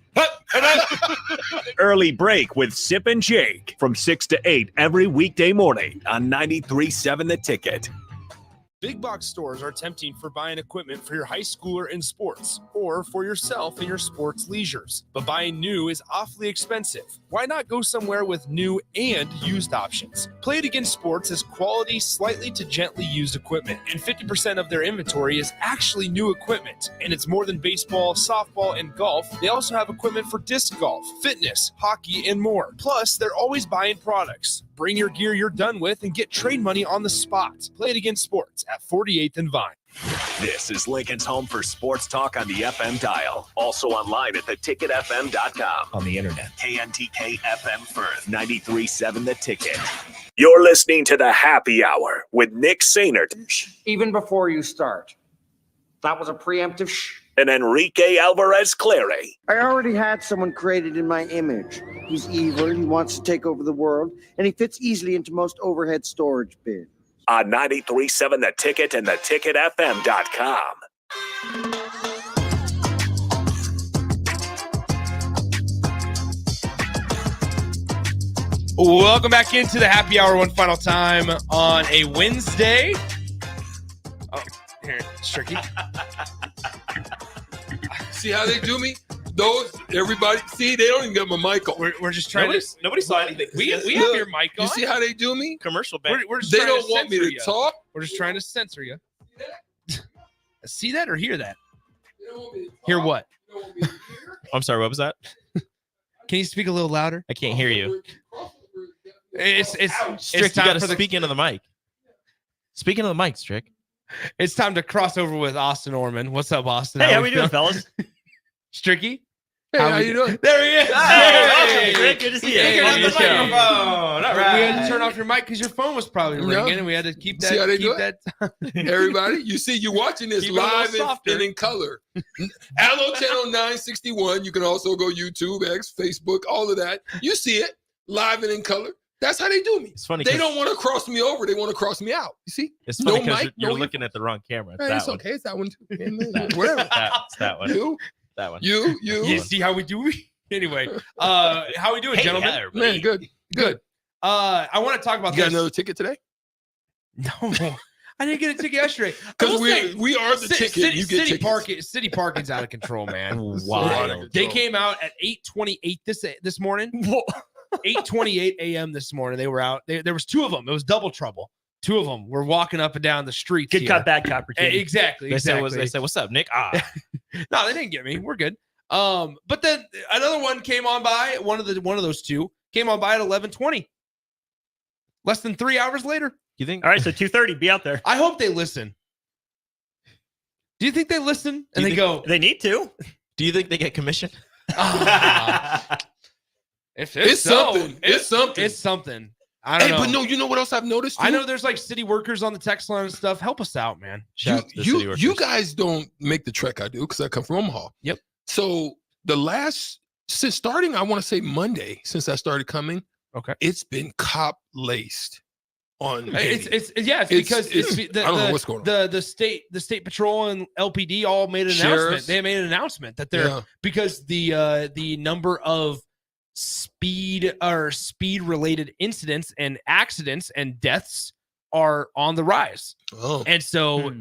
Early break with Sip and Jake from 6 to 8 every weekday morning on 93.7 The Ticket. Big box stores are tempting for buying equipment for your high schooler in sports or for yourself in your sports leisures. But buying new is awfully expensive. Why not go somewhere with new and used options? Play It Again Sports has quality, slightly to gently used equipment, and 50% of their inventory is actually new equipment. And it's more than baseball, softball, and golf. They also have equipment for disc golf, fitness, hockey, and more. Plus, they're always buying products. Bring your gear you're done with and get trade money on the spot. Play It Again Sports at 48th and Vine. This is Lincoln's home for sports talk on the FM dial. Also online at theticketfm.com. On the internet. KNTK FM Firth, 93.7 The Ticket. You're listening to the Happy Hour with Nick Sainert. Even before you start. That was a preemptive shh. And Enrique Alvarez Clary. I already had someone created in my image. He's evil, he wants to take over the world, and he fits easily into most overhead storage bins. On 93.7 The Ticket and theticketfm.com. Welcome back into the happy hour one final time on a Wednesday. Oh, here, it's tricky. See how they do me? Everybody, see, they don't even get my mic on. We're just trying to. Nobody saw anything. We have your mic on. You see how they do me? Commercial bank. We're just They trying don't to want me censor to you. talk. We're just trying to censor you. See that or hear that? Hear what? I'm sorry, what was that? Can you speak a little louder? I can't hear you. It's Strick, you time got to for the speak into the mic. Speak into the mic, Strick. It's time to cross over with Austin Orman. What's up, Austin? Hey, how we doing, fellas? Stricky? Hey, how you doing? There he is. Hey, Strick, good to see you. Hey, Welcome to the show. All right. We had to turn off your mic because your phone was probably ringing, and we had to keep that. See how they do that. Everybody, you see, you're watching this Keep it a little live softer. and in color. Allo Channel 961. You can also go YouTube, X, Facebook, all of that. You see it live and in color. That's how they do me. It's funny. They don't want to cross me over. They want to cross me out. You see? It's funny No because mic, you're no looking at the wrong camera. It's Hey, that it's one. okay. It's that one too. Whatever. It's that one. You, That one. you. You see how we do? Anyway, how we doing, Hey, gentlemen? Heather, Man, good. I want to talk about You got this. another ticket today? No, I didn't get a ticket yesterday. I Because will say, we are the ticket. You get tickets. City parking's out of control, man. Wild. They came out at 8:28 this morning. 8:28 a.m. this morning. They were out. There was two of them. It was double trouble. Two of them were walking up and down the street. Good cop, bad cop routine. Exactly. They said, "What's up, Nick?" No, they didn't get me. We're good. But then another one came on by. One of those two came on by at 11:20. Less than 3 hours later. You think? All right, so 2:30. Be out there. I hope they listen. Do you think they listen and they go? They need to. Do you think they get commission? If It's something. It's something. It's something. I don't know. But no, you know what else I've noticed? Too? I know there's like city workers on the text line and stuff. Help us out, man. You guys don't make the trek I do because I come from Omaha. Yep. So since starting, I want to say Monday, since I started coming, okay, it's been cop laced on. It's because I don't know what's going on. The state patrol and LPD all made an Sheriffs. announcement. They made an announcement that they're because the number of speed related incidents and accidents and deaths are on the rise. Oh. And so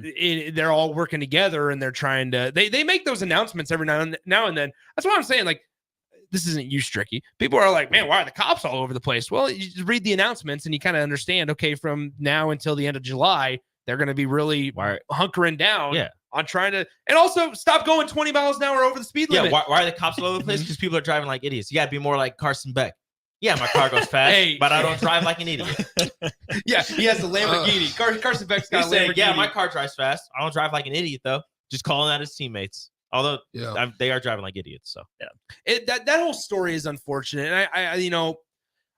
they're all working together and they're trying to they make those announcements every now and then. That's what I'm saying. Like, this isn't you, Stricky. People are like, man, why are the cops all over the place? Well, you just read the announcements and you kind of understand, okay, from now until the end of July, they're going to be really hunkering down on trying to, and also stop going 20 miles an hour over the speed limit. Yeah, why are the cops all over the place? Because people are driving like idiots. You got to be more like Carson Beck. Yeah, my car goes fast, but I don't drive like an idiot. Yeah, he has a Lamborghini. Carson Beck's got a Lamborghini. Yeah, my car drives fast. I don't drive like an idiot, though. Just calling out his teammates. Although they are driving like idiots. So that whole story is unfortunate. And I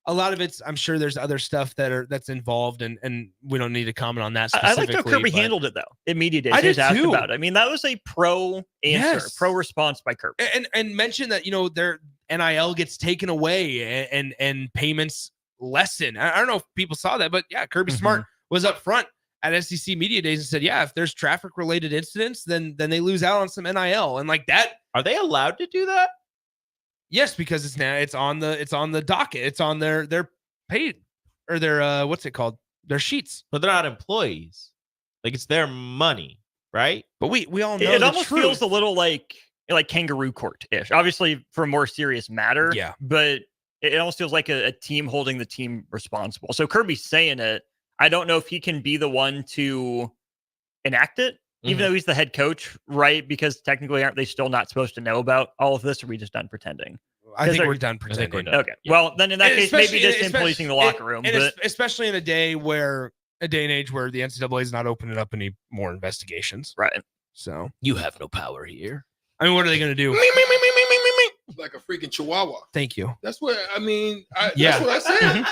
a lot of it's, I'm sure there's other stuff that's involved and we don't need to comment on that specifically. I liked how Kirby handled it though. In media days, I did asked too. about it. I mean, that was a pro answer, pro response by Kirby. And mention that, their NIL gets taken away and payments lessen. I don't know if people saw that, but yeah, Kirby Smart was up front at SEC Media Days and said, yeah, if there's traffic related incidents, then they lose out on some NIL. And like that. Are they allowed to do that? Yes, because it's on the docket. It's on their paid or their what's it called? Their sheets. But they're not employees. Like, it's their money, right? But we all know it almost feels a little like kangaroo court-ish. Obviously for a more serious matter. Yeah. But it almost feels like a team holding the team responsible. So Kirby's saying it. I don't know if he can be the one to enact it, even though he's the head coach, right? Because technically, aren't they still not supposed to know about all of this? Or are we just done pretending? I think we're done pretending. Okay. Yeah. Well, then in that case, maybe just him policing the locker room. Especially in a day and age where the NCAA is not opening up any more investigations. Right. So you have no power here. I mean, what are they going to do? Me. Like a freaking chihuahua. Thank you. That's what I mean. That's what I said.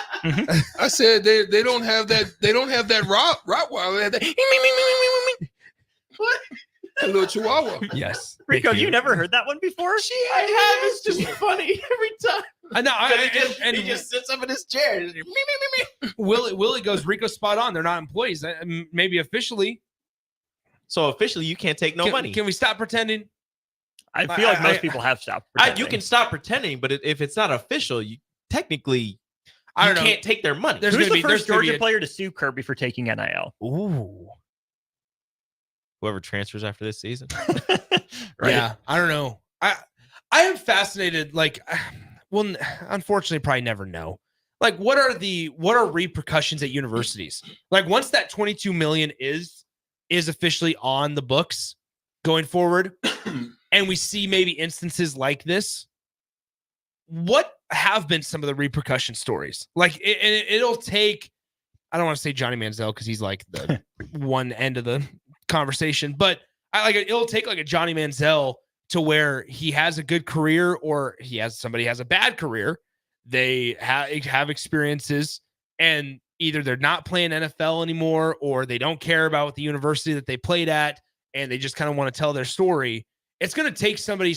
I said they don't have that. They don't have that Rottweiler. They have that. What? A little chihuahua. Yes. Rico, you never heard that one before? I have. It's just funny every time. I know. He just sits up in his chair. Willie goes, Rico's spot on. They're not employees. Maybe officially. So officially, you can't take no money. Can we stop pretending? I feel like most people have stopped pretending. You can stop pretending, but if it's not official, you technically can't take their money. Who's the first Georgia player to sue Kirby for taking NIL? Ooh. Whoever transfers after this season. Right? Yeah, I don't know. I am fascinated. Like, well, unfortunately, probably never know. Like, what are repercussions at universities? Like, once that 22 million is officially on the books going forward, and we see maybe instances like this, what have been some of the repercussion stories? Like, it'll take, I don't want to say Johnny Manziel because he's like the one end of the conversation, but it'll take like a Johnny Manziel to where he has a good career or somebody has a bad career. They have experiences and either they're not playing NFL anymore or they don't care about the university that they played at and they just kind of want to tell their story. It's going to take somebody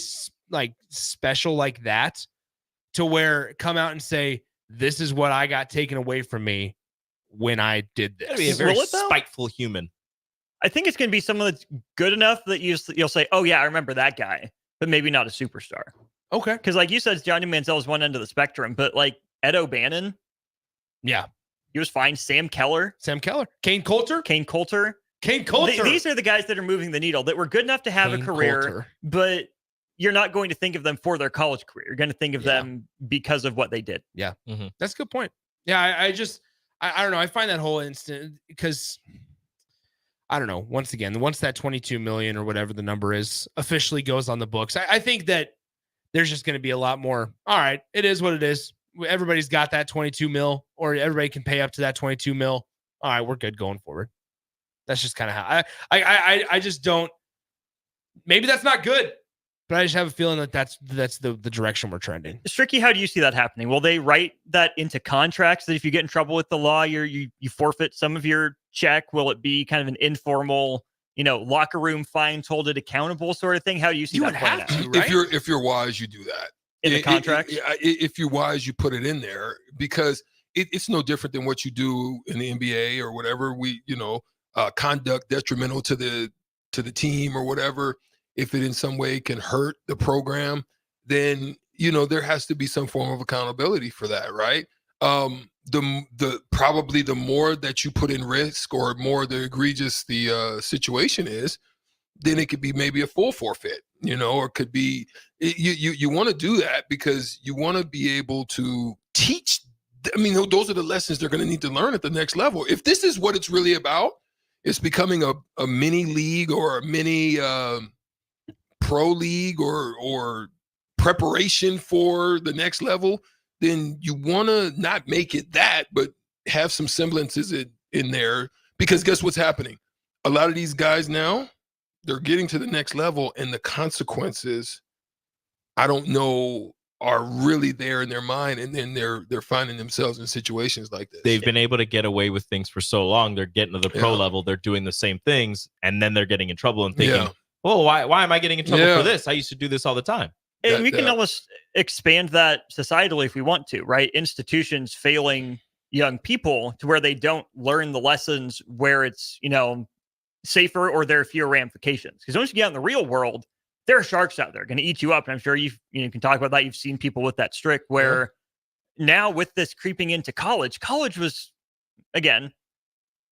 like special like that to where come out and say, this is what I got taken away from me when I did this. Be a very spiteful human. I think it's going to be someone that's good enough that you'll say, oh yeah, I remember that guy, but maybe not a superstar. Okay. Because like you said, Johnny Manziel is one end of the spectrum, but like Ed O'Bannon. Yeah. He was fine. Sam Keller. Kane Coulter. These are the guys that are moving the needle that were good enough to have a career, but you're not going to think of them for their college career. You're going to think of them because of what they did. Yeah. That's a good point. Yeah. I don't know. I find that whole instant because I don't know. Once again, once that 22 million or whatever the number is officially goes on the books, I think that there's just going to be a lot more. All right. It is what it is. Everybody's got that 22 mil, or everybody can pay up to that 22 mil. All right. We're good going forward. That's just kind of how I just don't. Maybe that's not good, but I just have a feeling that that's the direction we're trending. Stricky, how do you see that happening? Will they write that into contracts that if you get in trouble with the law, you forfeit some of your check? Will it be kind of an informal, locker room fines, hold it accountable sort of thing? How do you see that playing out? Right? If you're wise, you do that in the contract. If you're wise, you put it in there because it's no different than what you do in the NBA or whatever. Conduct detrimental to the team or whatever. If it in some way can hurt the program, then there has to be some form of accountability for that, right? Probably the more that you put in risk or more the egregious the situation is, then it could be maybe a full forfeit, or it could be you want to do that because you want to be able to teach. I mean, those are the lessons they're going to need to learn at the next level. If this is what it's really about, it's becoming a mini league or a mini pro league or preparation for the next level, then you want to not make it that, but have some semblances in there, because guess what's happening? A lot of these guys now, they're getting to the next level, and the consequences, I don't know, are really there in their mind, and then they're finding themselves in situations like this. They've been able to get away with things for so long. They're getting to the pro level, they're doing the same things, and then they're getting in trouble and thinking, oh, why am I getting in trouble for this? I used to do this all the time. And we can almost expand that societally if we want to, right? Institutions failing young people to where they don't learn the lessons where it's, safer or there are fewer ramifications. Because once you get out in the real world, there are sharks out there going to eat you up. And I'm sure you can talk about that. You've seen people with that streak where now with this creeping into college was, again,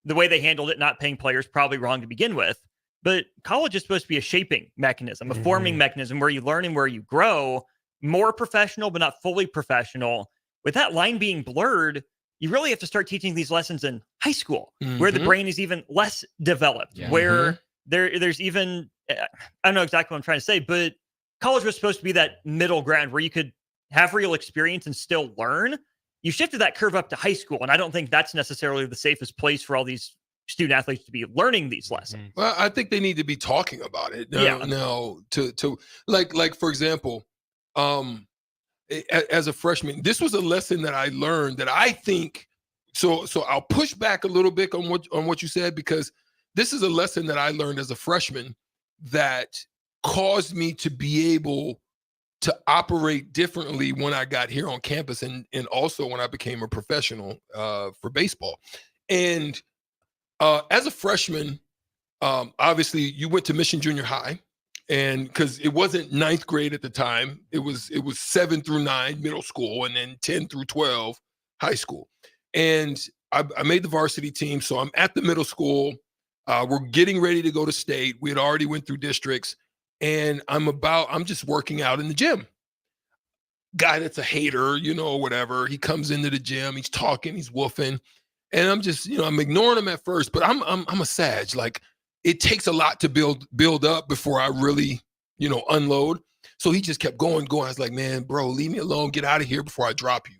the way they handled it, not paying players, probably wrong to begin with. But college is supposed to be a shaping mechanism, a forming mechanism where you learn and where you grow, more professional, but not fully professional. With that line being blurred, you really have to start teaching these lessons in high school, where the brain is even less developed, where there's even, I don't know exactly what I'm trying to say, but college was supposed to be that middle ground where you could have real experience and still learn. You shifted that curve up to high school, and I don't think that's necessarily the safest place for all these student athletes to be learning these lessons. Well, I think they need to be talking about it now. To like for example, as a freshman, this was a lesson that I learned that I think. So I'll push back a little bit on what you said, because this is a lesson that I learned as a freshman that caused me to be able to operate differently when I got here on campus, and also when I became a professional for baseball. And as a freshman, obviously you went to Mission Junior High, and because it wasn't 9th grade at the time, it was 7 through 9 middle school, and then 10 through 12 high school. And I made the varsity team, so I'm at the middle school. We're getting ready to go to state. We had already went through districts, and I'm just working out in the gym. Guy that's a hater, whatever. He comes into the gym, he's talking, he's woofing. And I'm just, I'm ignoring him at first, but I'm a Sag. Like, it takes a lot to build up before I really, unload. So he just kept going. I was like, man, bro, leave me alone. Get out of here before I drop you.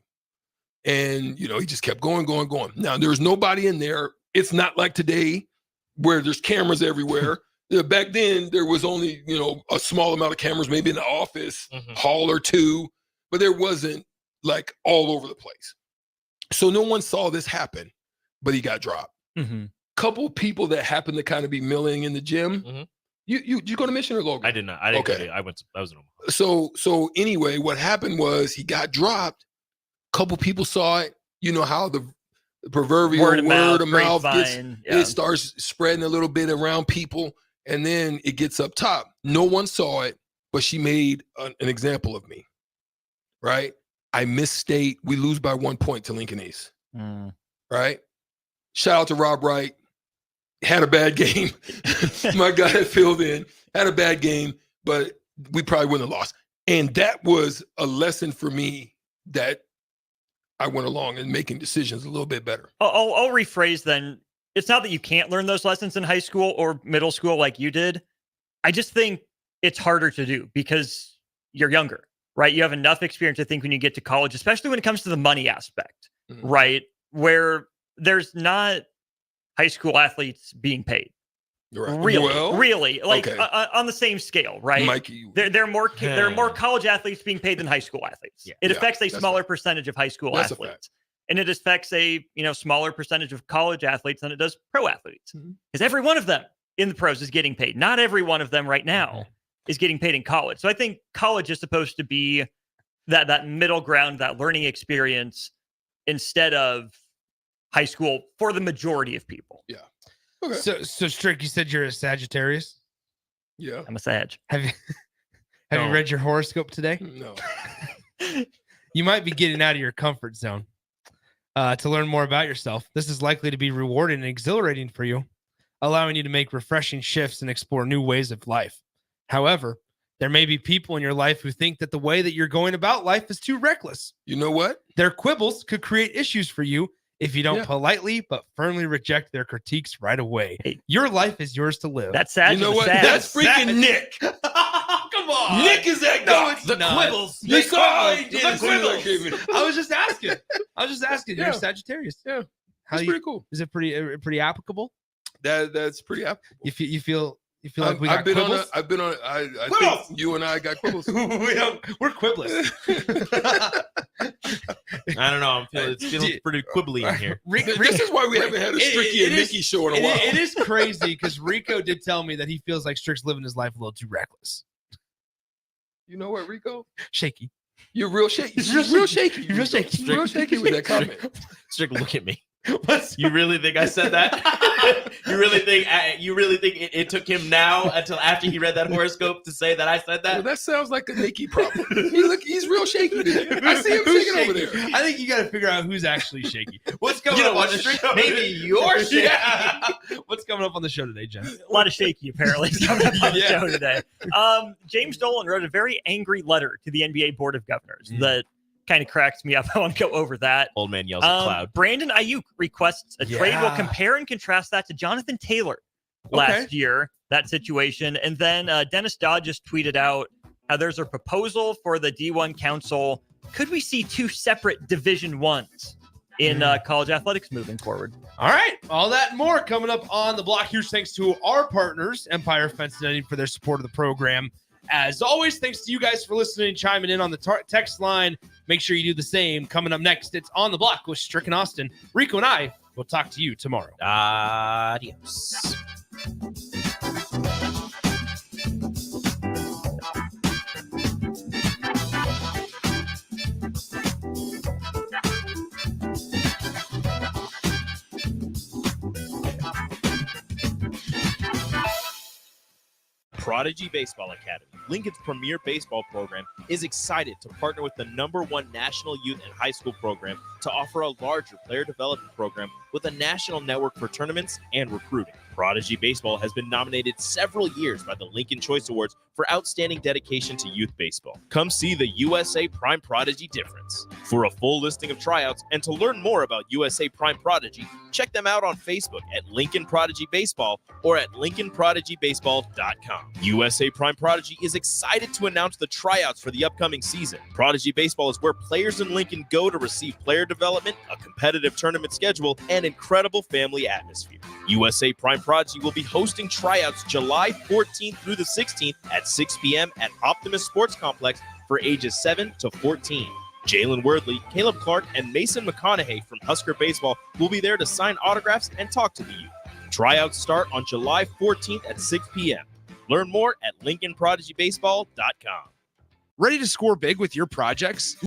And, he just kept going. Now, there's nobody in there. It's not like today where there's cameras everywhere. Back then, there was only, a small amount of cameras, maybe in the office, hall or two, but there wasn't like all over the place. So no one saw this happen, but he got dropped. Couple people that happened to kind of be milling in the gym. You go to Mission or Logan? I did not. I didn't go to, I was in Omaha. So anyway, what happened was he got dropped. Couple people saw it. You know how the proverbial word of mouth gets, it starts spreading a little bit around people, and then it gets up top. No one saw it, but she made an example of me, right? I missed state. We lose by 1 point to Lincoln East, right? Shout out to Rob Wright. Had a bad game. My guy had filled in, had a bad game, but we probably wouldn't have lost. And that was a lesson for me that I went along in making decisions a little bit better. I'll rephrase then. It's not that you can't learn those lessons in high school or middle school like you did. I just think it's harder to do because you're younger, right? You have enough experience, I think, when you get to college, especially when it comes to the money aspect, right? Where there's not high school athletes being paid. Right. Really, like okay. On the same scale, right? Mikey, there are more college athletes being paid than high school athletes. Yeah. It affects a that's smaller percentage of high school That's a athletes, fact. and it affects a smaller percentage of college athletes than it does pro athletes. Mm-hmm. Because every one of them in the pros is getting paid. Not every one of them right now Mm-hmm. is getting paid in college. So I think college is supposed to be that middle ground, that learning experience, instead of high school for the majority of people. Yeah. Okay. So Strick, you said you're a Sagittarius? Yeah. I'm a Sag. Have you read your horoscope today? No. You might be getting out of your comfort zone to learn more about yourself. This is likely to be rewarding and exhilarating for you, allowing you to make refreshing shifts and explore new ways of life. However, there may be people in your life who think that the way that you're going about life is too reckless. You know what? Their quibbles could create issues for you if you don't politely but firmly reject their critiques right away. Your life is yours to live. That's sad. You know what? That's freaking Nick. Come on. Nick is that guy. The quibbles. The quibbles. I was just asking. You're a Sagittarius. Yeah. That's pretty cool. Is it pretty applicable? That's pretty applicable. You feel like we got quibbles? I think you and I got quibbles. We're quibless. I don't know. It's feeling pretty quibbly in here. This is why we haven't had a Stricky and Nikki show in a while. It is crazy because Rico did tell me that he feels like Strick's living his life a little too reckless. You know what, Rico? Shaky. You're real shaky. You're real shaky. You're real shaky. Real shaky with that comment. Strick, look at me. You really think I said that? You really think it took him now until after he read that horoscope to say that I said that? Well, that sounds like a Nikki problem. He's real shaky today. I see him shaking over there. I think you got to figure out who's actually shaky. What's coming You know up what, on the show? maybe you're shaky. Yeah. What's coming up on the show today, Jen? A lot of shaky, apparently, is coming up on the show today. James Dolan wrote a very angry letter to the NBA Board of Governors that kind of cracks me up. I want to go over that. Old man yells at cloud. Brandon Ayuk requests a trade. We'll compare and contrast that to Jonathan Taylor last year, that situation. And then Dennis Dodd just tweeted out how there's a proposal for the D1 Council. Could we see two separate Division Ones in college athletics moving forward? All right. All that and more coming up on the block. Here's thanks to our partners, Empire Fence Netting, for their support of the program. As always, thanks to you guys for listening and chiming in on the text line. Make sure you do the same. Coming up next, it's On the Block with Strick and Austin. Rico and I will talk to you tomorrow. Adios. Prodigy Baseball Academy, Lincoln's premier baseball program, is excited to partner with the #1 national youth and high school program to offer a larger player development program with a national network for tournaments and recruiting. Prodigy Baseball has been nominated several years by the Lincoln Choice Awards for outstanding dedication to youth baseball. Come see the USA Prime Prodigy difference. For a full listing of tryouts and to learn more about USA Prime Prodigy, check them out on Facebook at Lincoln Prodigy Baseball or at LincolnProdigyBaseball.com. USA Prime Prodigy is excited to announce the tryouts for the upcoming season. Prodigy Baseball is where players in Lincoln go to receive player development, a competitive tournament schedule, and incredible family atmosphere. USA Prime Prodigy will be hosting tryouts July 14th through the 16th at 6 p.m. at Optimus Sports Complex for ages 7 to 14. Jalen Wordley, Caleb Clark, and Mason McConaughey from Husker Baseball will be there to sign autographs and talk to the youth. Tryouts start on July 14th at 6 p.m. Learn more at LincolnProdigyBaseball.com. Ready to score big with your projects?